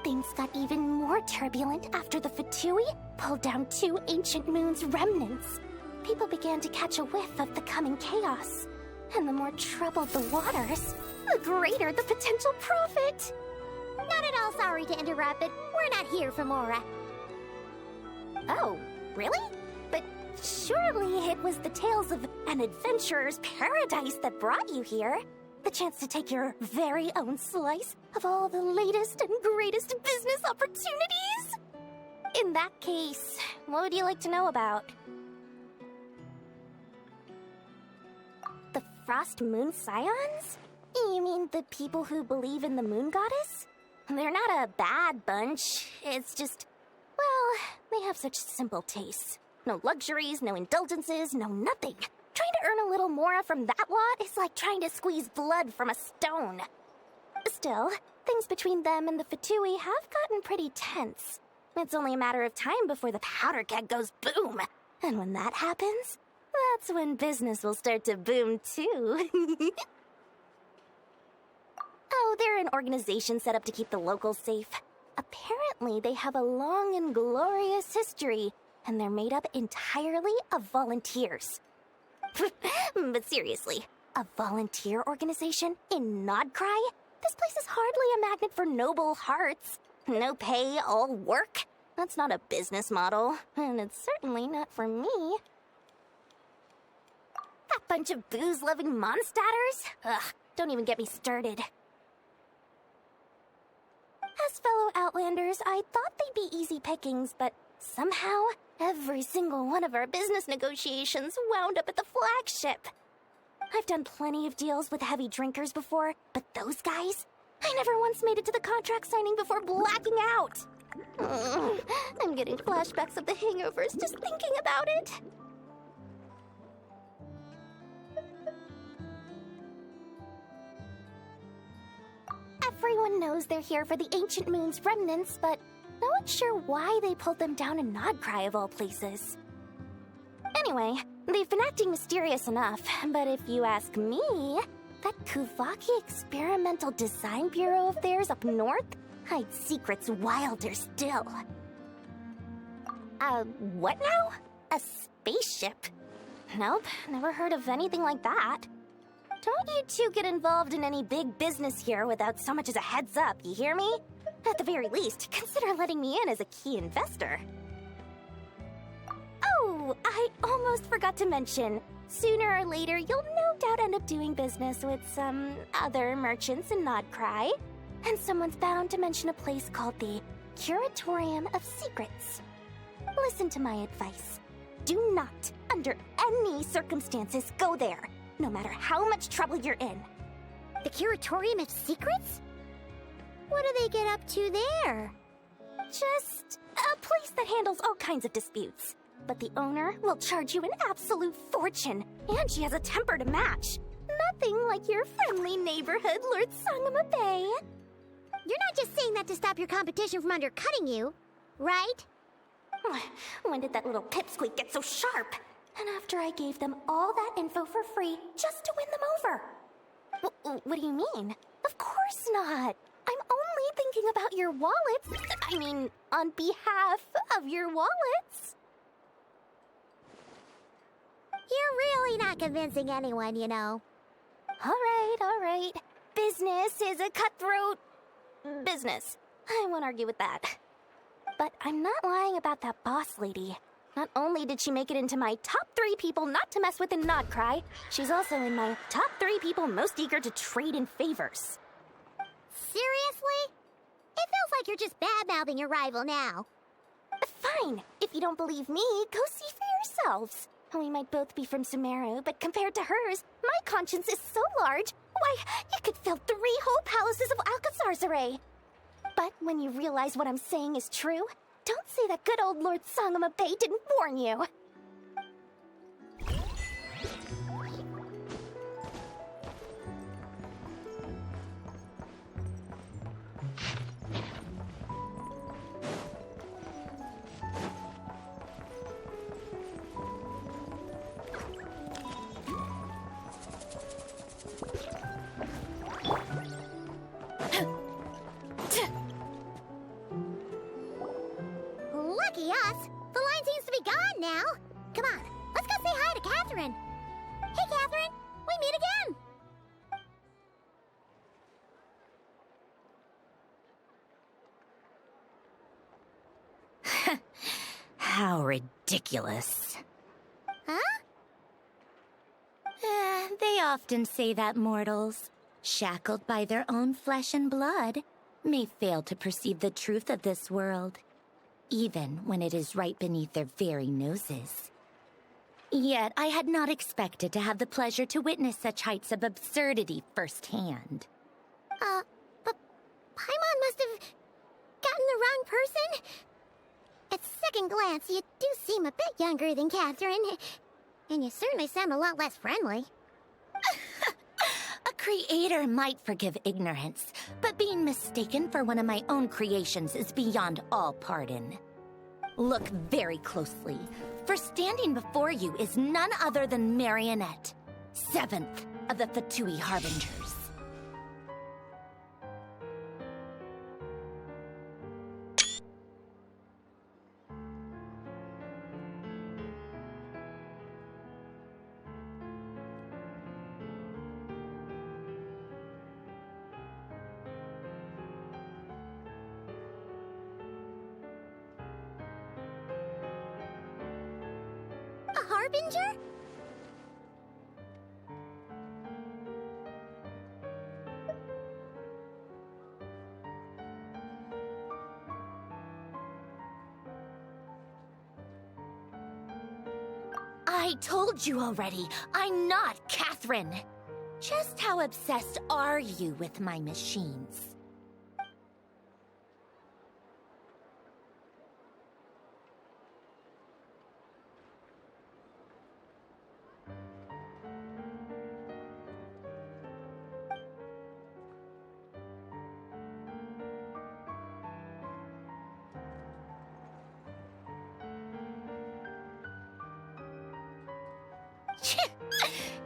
Things got even more turbulent after the Fatui pulled down 2 ancient moon's remnants. People began to catch a whiff of the coming chaos. And the more troubled the waters, the greater the potential profit. Not at all sorry to interrupt, but we're not here for Mora. Oh, really? But Surely it was the tales of an adventurer's paradise that brought you here. The chance to take your very own slice of all the latest and greatest business opportunities? In that case, what would you like to know about? The Frost Moon Scions? You mean the people who believe in the moon goddess? They're not a bad bunch. It's just, well, they have such simple tastes. No luxuries, no indulgences, no nothing. Trying to earn a little more from that lot is like trying to squeeze blood from a stone. Still, things between them and the Fatui have gotten pretty tense. It's only a matter of time before the powder keg goes boom. And when that happens, that's when business will start to boom too. Oh, they're an organization set up to keep the locals safe. Apparently, they have a long and glorious history, and they're made up entirely of volunteers. But seriously, a volunteer organization in Nod Krai? This place is hardly a magnet for noble hearts. No pay, all work. That's not a business model, and it's certainly not for me. That bunch of booze-loving monstators? Ugh, don't even get me started. As fellow Outlanders, I thought they'd be easy pickings, but somehow, every single one of our business negotiations wound up at the flagship. I've done plenty of deals with heavy drinkers before, but those guys? I never once made it to the contract signing before blacking out. I'm getting flashbacks of the hangovers just thinking about it. Everyone knows they're here for the Ancient Moon's remnants, but no one's sure why they pulled them down in Nod Krai of all places. Anyway, they've been acting mysterious enough, but if you ask me, that Kuvaki Experimental Design Bureau of theirs up north hides secrets wilder still. What now? A spaceship? Nope, never heard of anything like that. Don't you two get involved in any big business here without so much as a heads up, you hear me? At the very least, consider letting me in as a key investor. Oh, I almost forgot to mention. Sooner or later, you'll no doubt end up doing business with some other merchants in Nod Krai. And someone's bound to mention a place called the Curatorium of Secrets. Listen to my advice. Do not, under any circumstances, go there, no matter how much trouble you're in. The Curatorium of Secrets? What do they get up to there? Just a place that handles all kinds of disputes. But the owner will charge you an absolute fortune, and she has a temper to match. Nothing like your friendly neighborhood, Lord Sangama Bay. You're not just saying that to stop your competition from undercutting you, right? When did that little pipsqueak get so sharp? And after I gave them all that info for free just to win them over. What do you mean? Of course not. I'm only thinking about your wallets. I mean, on behalf of your wallets. You're really not convincing anyone, you know. All right. Business is a cutthroat business. I won't argue with that. But I'm not lying about that boss lady. Not only did she make it into my top 3 people not to mess with in Nod Krai, she's also in my top 3 people most eager to trade in favors. Seriously? It feels like you're just bad-mouthing your rival now. Fine. If you don't believe me, go see for yourselves. We might both be from Sumeru, but compared to hers, my conscience is so large, why, you could fill 3 whole palaces of Alcazar's. But when you realize what I'm saying is true, don't say that good old Lord Sangama Bay didn't warn you. Lucky us! The line seems to be gone now. Come on, let's go say hi to Catherine. Hey, Catherine, we meet again. How ridiculous. Huh? They often say that mortals, shackled by their own flesh and blood, may fail to perceive the truth of this world, even when it is right beneath their very noses. Yet I had not expected to have the pleasure to witness such heights of absurdity firsthand. But Paimon must have gotten the wrong person? At second glance, you do seem a bit younger than Catherine, and you certainly sound a lot less friendly. A creator might forgive ignorance, but being mistaken for one of my own creations is beyond all pardon. Look very closely, for standing before you is none other than Marionette, 7th of the Fatui Harbingers. A harbinger? I told you already, I'm not Catherine. Just how obsessed are you with my machines?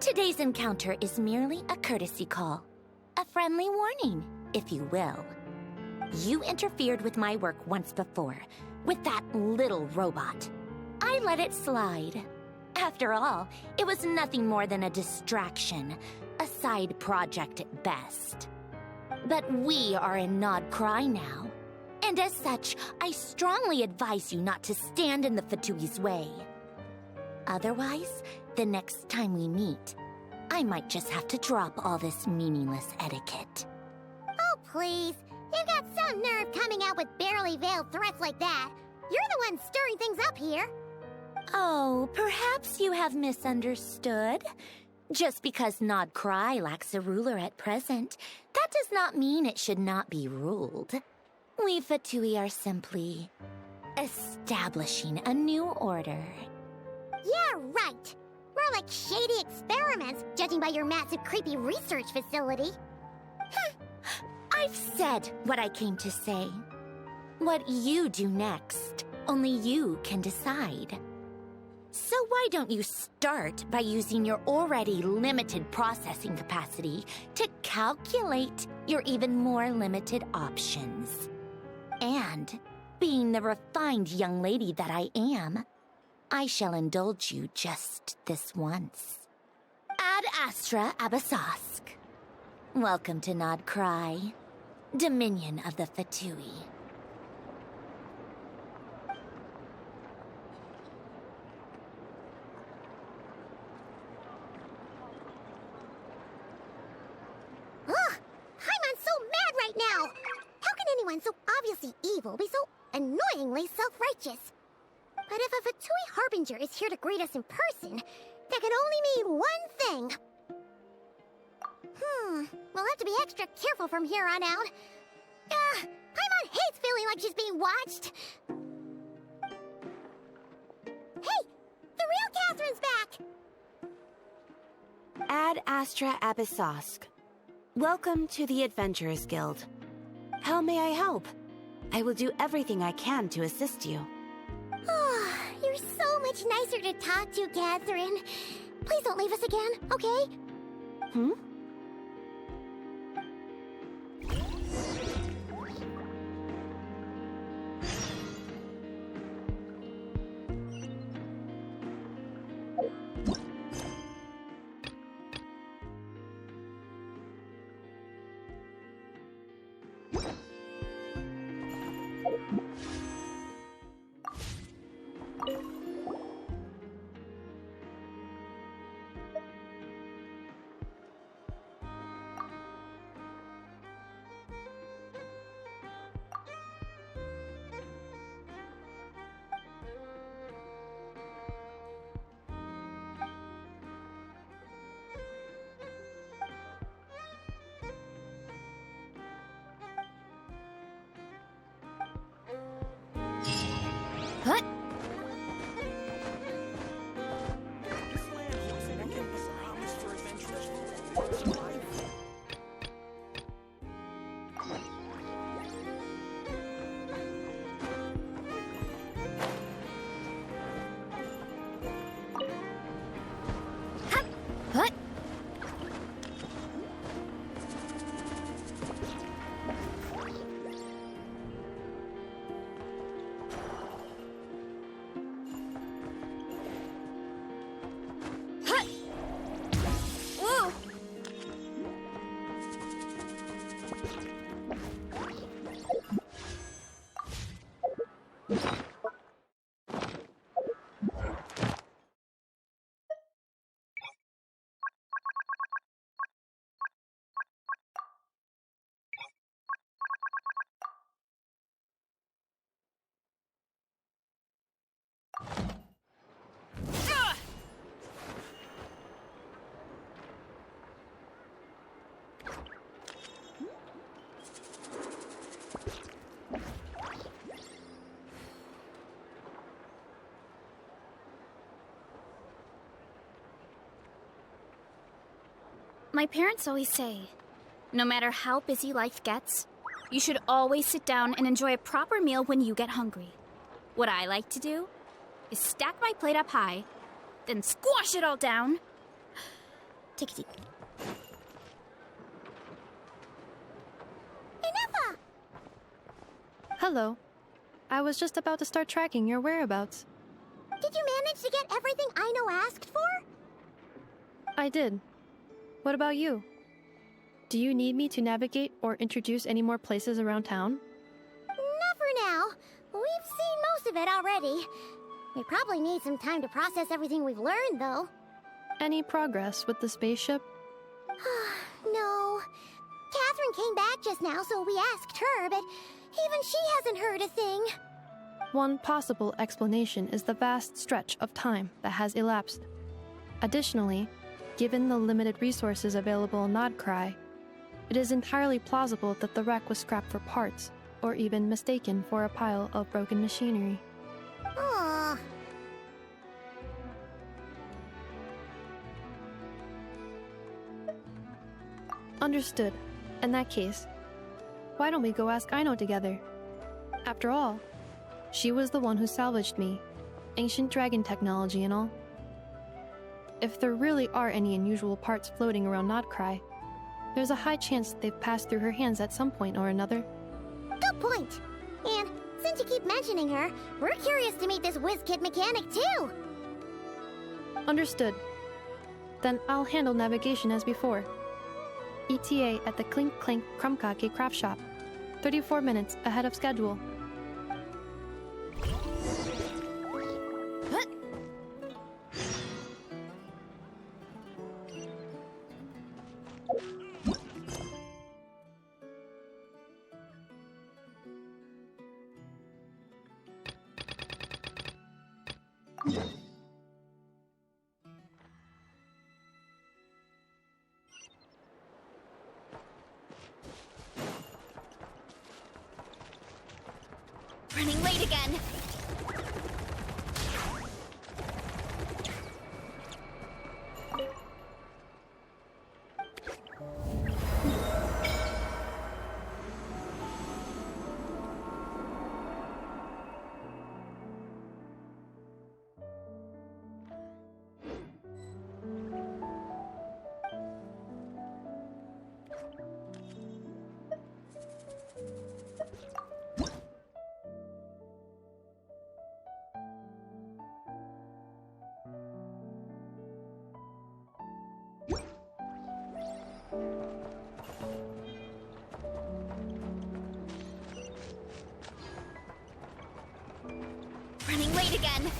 Today's encounter is merely a courtesy call. A friendly warning, if you will. You interfered with my work once before, with that little robot. I let it slide. After all, it was nothing more than a distraction, a side project at best. But we are in Nod Krai now, and as such, I strongly advise you not to stand in the Fatui's way. Otherwise, the next time we meet, I might just have to drop all this meaningless etiquette. Oh, please. You've got some nerve coming out with barely veiled threats like that. You're the one stirring things up here. Oh, perhaps you have misunderstood. Just because Nod Krai lacks a ruler at present, that does not mean it should not be ruled. We Fatui are simply establishing a new order. Yeah, right. More like shady experiments, judging by your massive, creepy research facility. I've said what I came to say. What you do next, only you can decide. So why don't you start by using your already limited processing capacity to calculate your even more limited options? And, being the refined young lady that I am, I shall indulge you just this once. Ad Astra Abasask. Welcome to Nod Krai, Dominion of the Fatui. Ugh! Paimon's so mad right now! How can anyone so obviously evil be so annoyingly self-righteous? But if a Fatui Harbinger is here to greet us in person, that can only mean one thing. We'll have to be extra careful from here on out. Paimon hates feeling like she's being watched. Hey! The real Catherine's back! Ad Astra Abyssosque. Welcome to the Adventurers Guild. How may I help? I will do everything I can to assist you. Oh, you're so much nicer to talk to, Catherine. Please don't leave us again, okay? My parents always say, no matter how busy life gets, you should always sit down and enjoy a proper meal when you get hungry. What I like to do is stack my plate up high, then squash it all down. Take a seat. Enough! Hello. I was just about to start tracking your whereabouts. Did you manage to get everything Aino asked for? I did. What about you? Do you need me to navigate or introduce any more places around town? Not for now. We've seen most of it already. We probably need some time to process everything we've learned, though. Any progress with the spaceship? No. Catherine came back just now, so we asked her, but even she hasn't heard a thing. One possible explanation is the vast stretch of time that has elapsed. Additionally, given the limited resources available in Nod Krai, it is entirely plausible that the wreck was scrapped for parts, or even mistaken for a pile of broken machinery. Aww. Understood. In that case, why don't we go ask Aino together? After all, she was the one who salvaged me, ancient dragon technology and all. If there really are any unusual parts floating around Nod Krai, there's a high chance they've passed through her hands at some point or another. Good point. And since you keep mentioning her, we're curious to meet this whiz-kid mechanic too. Understood. Then I'll handle navigation as before. ETA at the Clink Clink Krumkake craft shop. 34 minutes ahead of schedule. Running late again. Running late again.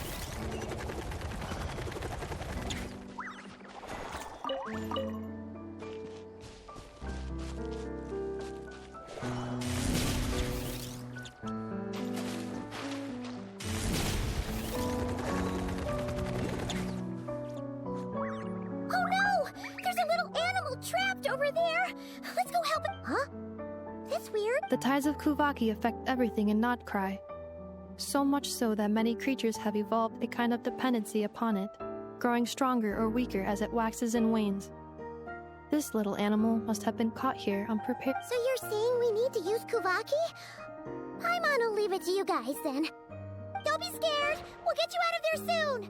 Oh no! There's a little animal trapped over there! Let's go help it. Huh? That's weird. The tides of Kuvaki affect everything in Nod Krai. So much so that many creatures have evolved a kind of dependency upon it, growing stronger or weaker as it waxes and wanes. This little animal must have been caught here unprepared. So you're saying we need to use Kuvaki? Paimon will leave it to you guys then. Don't be scared! We'll get you out of there soon!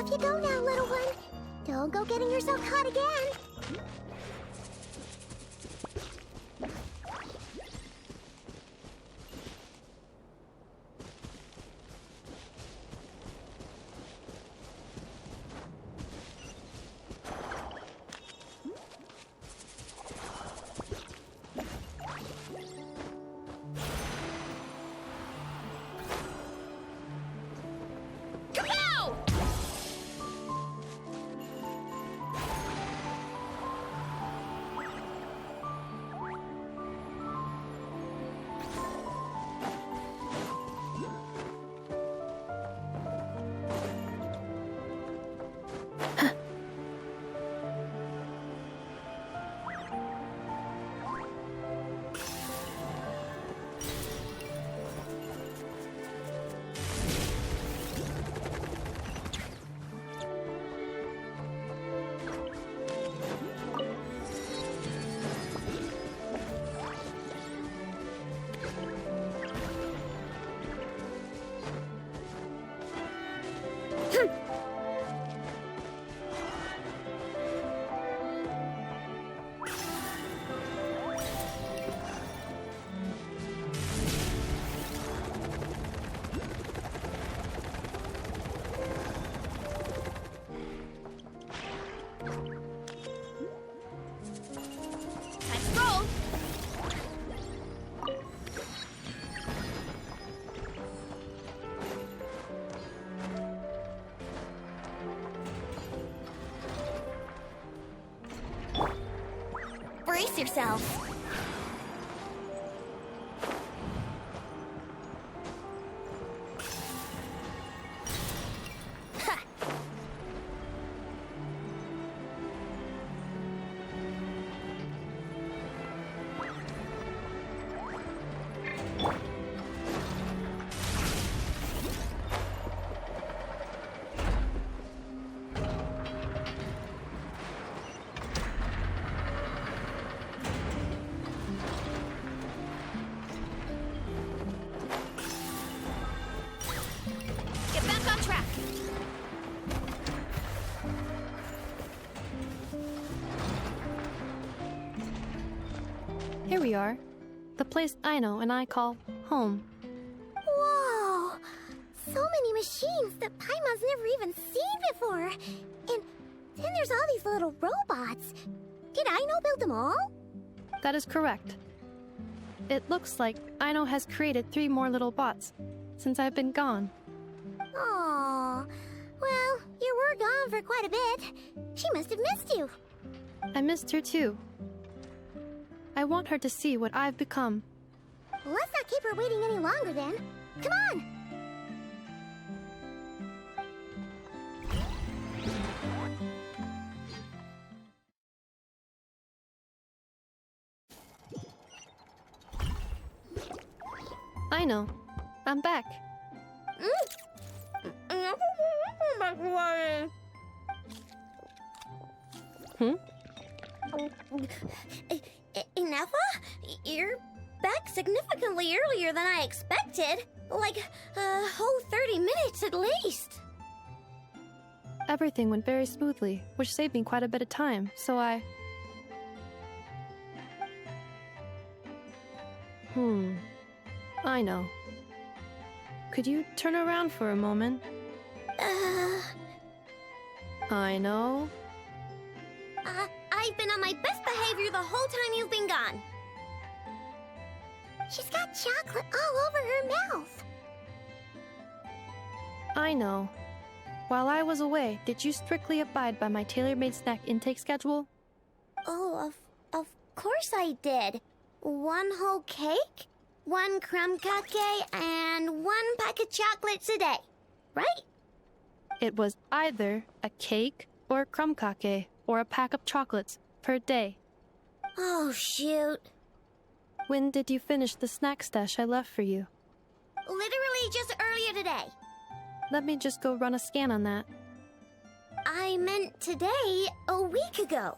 Off you go now, little one. Don't go getting yourself caught again. Brace yourself. Here we are. The place Aino and I call home. Whoa! So many machines that Paimon's never even seen before. And then there's all these little robots. Did Aino build them all? That is correct. It looks like Aino has created 3 more little bots since I've been gone. Aww. Well, you were gone for quite a bit. She must have missed you. I missed her too. I want her to see what I've become. Let's not keep her waiting any longer then. Come on! Aino, I'm back. Ineffa? You're back significantly earlier than I expected. Like a whole 30 minutes at least. Everything went very smoothly, which saved me quite a bit of time, so I know. Could you turn around for a moment? I know. I've been on my best behavior the whole time you've been gone. She's got chocolate all over her mouth. I know. While I was away, did you strictly abide by my tailor-made snack intake schedule? Oh, of course I did. 1 whole cake, 1 crumb cake, and 1 pack of chocolates a day, right? It was either a cake or a crumb cake or a pack of chocolates per day. Oh, shoot. When did you finish the snack stash I left for you? Literally just earlier today. Let me just go run a scan on that. I meant today, a week ago.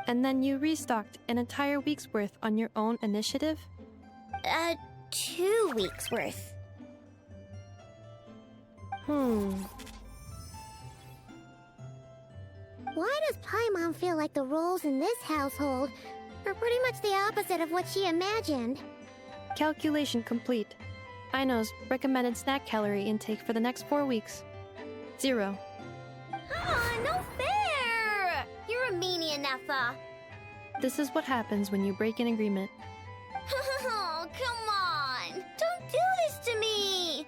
And then you restocked an entire week's worth on your own initiative? 2 weeks worth. Why does Paimon feel like the roles in this household are pretty much the opposite of what she imagined? Calculation complete. Aino's recommended snack calorie intake for the next 4 weeks. 0. Ah, no fair! You're a meanie, Nefa. This is what happens when you break an agreement. Oh, come on! Don't do this to me!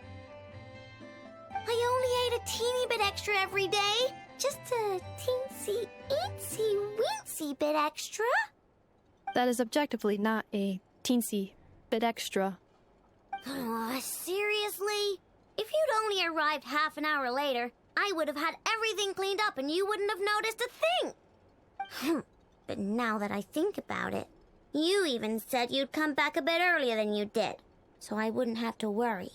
I only ate a teeny bit extra every day. Just a teensy, eensy, bit extra. That is objectively not a teensy bit extra. Oh, seriously? If you'd only arrived half an hour later, I would have had everything cleaned up and you wouldn't have noticed a thing. But now that I think about it, you even said you'd come back a bit earlier than you did, so I wouldn't have to worry.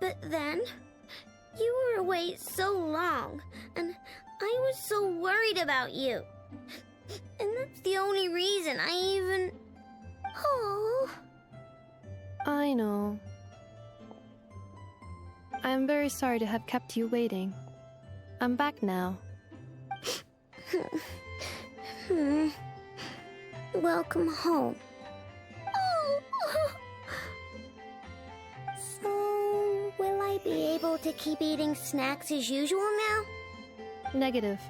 But then, you were away so long, and I was so worried about you. And that's the only reason I even... Oh. I know. I am very sorry to have kept you waiting. I'm back now. Welcome home. Oh. So, will I be able to keep eating snacks as usual now? Negative.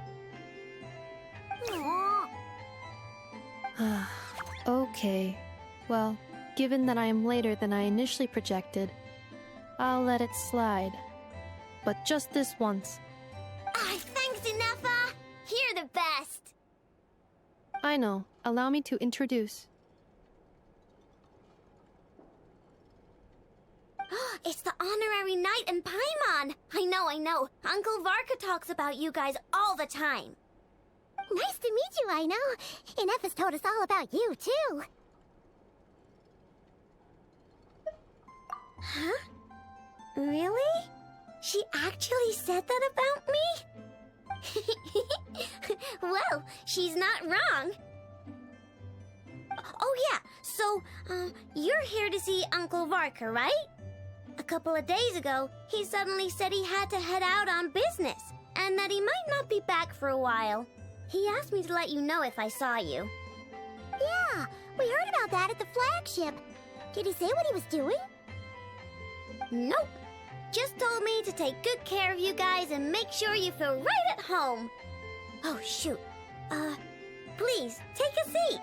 Okay. Well, given that I am later than I initially projected, I'll let it slide. But just this once. Thanks, Nefa! You're the best! I know. Allow me to introduce. It's the honorary knight and Paimon! I know. Uncle Varka talks about you guys all the time. Nice to meet you, I know. And F has told us all about you, too. Huh? Really? She actually said that about me? Well, she's not wrong. Oh yeah, so, you're here to see Uncle Varka, right? A couple of days ago, he suddenly said he had to head out on business, and that he might not be back for a while. He asked me to let you know if I saw you. Yeah, we heard about that at the flagship. Did he say what he was doing? Nope. Just told me to take good care of you guys and make sure you feel right at home. Oh, shoot. Please, take a seat.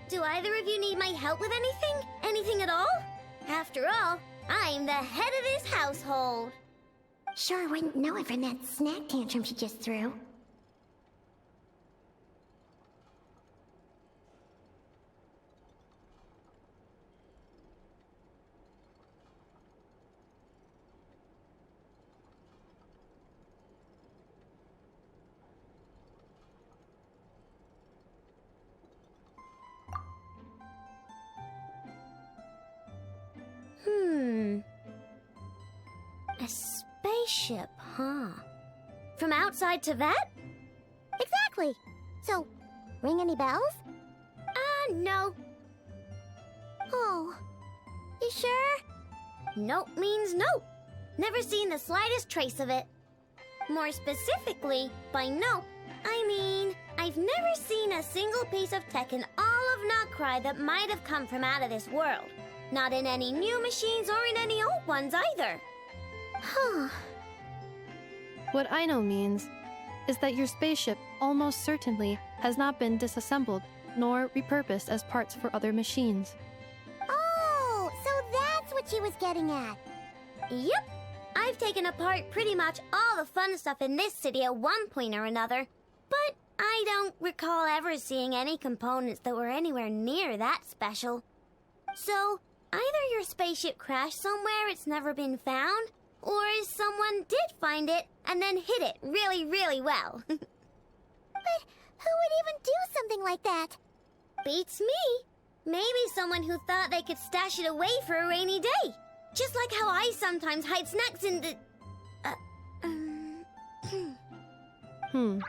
Do either of you need my help with anything? Anything at all? After all, I'm the head of this household. Sure wouldn't know it from that snack tantrum she just threw. A spaceship, huh? From outside to that? Exactly. So, ring any bells? No. Oh. You sure? Nope means nope. Never seen the slightest trace of it. More specifically, by nope, I mean, I've never seen a single piece of tech in all of Nod Krai that might have come from out of this world. Not in any new machines or in any old ones either. Huh. What I know means is that your spaceship almost certainly has not been disassembled nor repurposed as parts for other machines. Oh, so that's what she was getting at. Yep. I've taken apart pretty much all the fun stuff in this city at one point or another, but I don't recall ever seeing any components that were anywhere near that special. So, either your spaceship crashed somewhere it's never been found, or someone did find it and then hid it really, really well. But who would even do something like that? Beats me. Maybe someone who thought they could stash it away for a rainy day. Just like how I sometimes hide snacks in the... Hmm.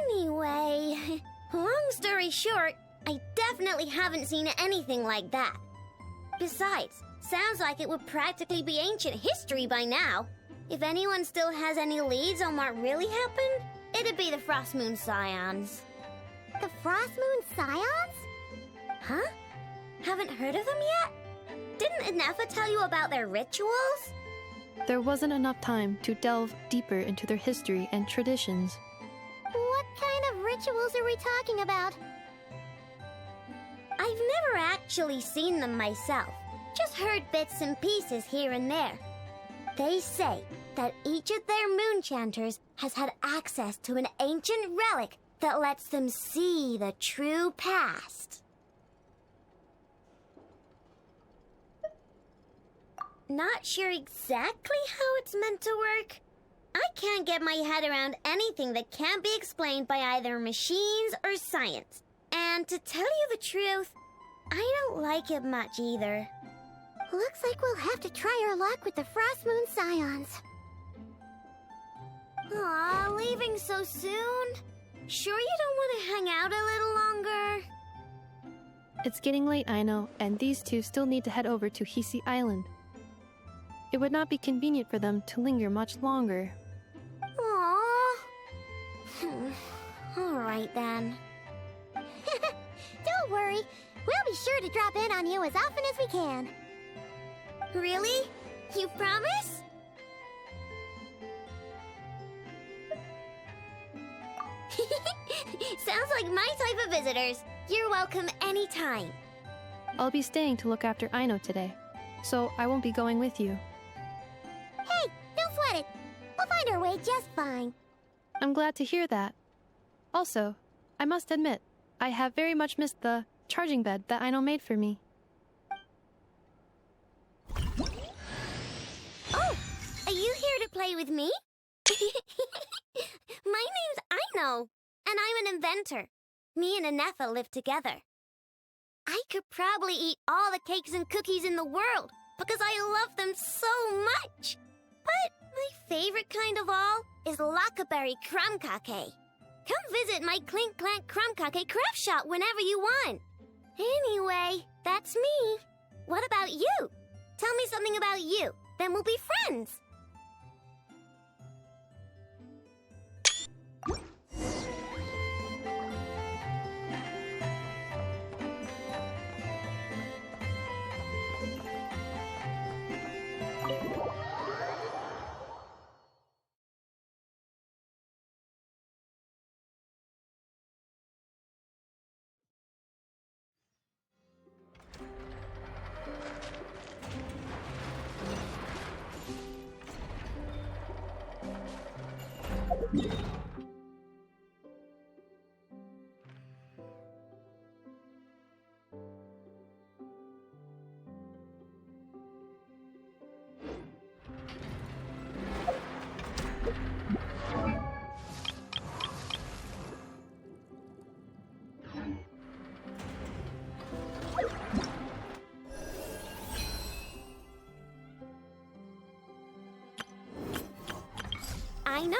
Anyway, long story short, I definitely haven't seen anything like that. Besides, sounds like it would practically be ancient history by now. If anyone still has any leads on what really happened, it'd be the Frost Moon Scions. The Frost Moon Scions? Huh? Haven't heard of them yet? Didn't Inefa tell you about their rituals? There wasn't enough time to delve deeper into their history and traditions. What kind of rituals are we talking about? I've never actually seen them myself, just heard bits and pieces here and there. They say that each of their moon chanters has had access to an ancient relic that lets them see the true past. Not sure exactly how it's meant to work. I can't get my head around anything that can't be explained by either machines or science. And to tell you the truth, I don't like it much either. Looks like we'll have to try our luck with the Frost Moon Scions. Aw, leaving so soon? Sure you don't want to hang out a little longer? It's getting late, I know, and these two still need to head over to Hisi Island. It would not be convenient for them to linger much longer. Aww. All right then. Don't worry. We'll be sure to drop in on you as often as we can. Really? You promise? Sounds like my type of visitors. You're welcome anytime. I'll be staying to look after Aino today, so I won't be going with you. Hey, don't sweat it. We'll find our way just fine. I'm glad to hear that. Also, I must admit, I have very much missed the charging bed that Aino made for me. Oh, are you here to play with me? My name's Aino, and I'm an inventor. Me and Inefa live together. I could probably eat all the cakes and cookies in the world because I love them so much. But my favorite kind of all is Lakaberry Crumb Cake. Come visit my Clink Clank Crumb Cake craft shop whenever you want. Anyway, that's me. What about you? Tell me something about you, then we'll be friends. Aino?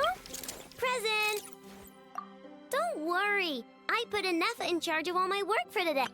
Present! Don't worry, I put Inefa in charge of all my work for today.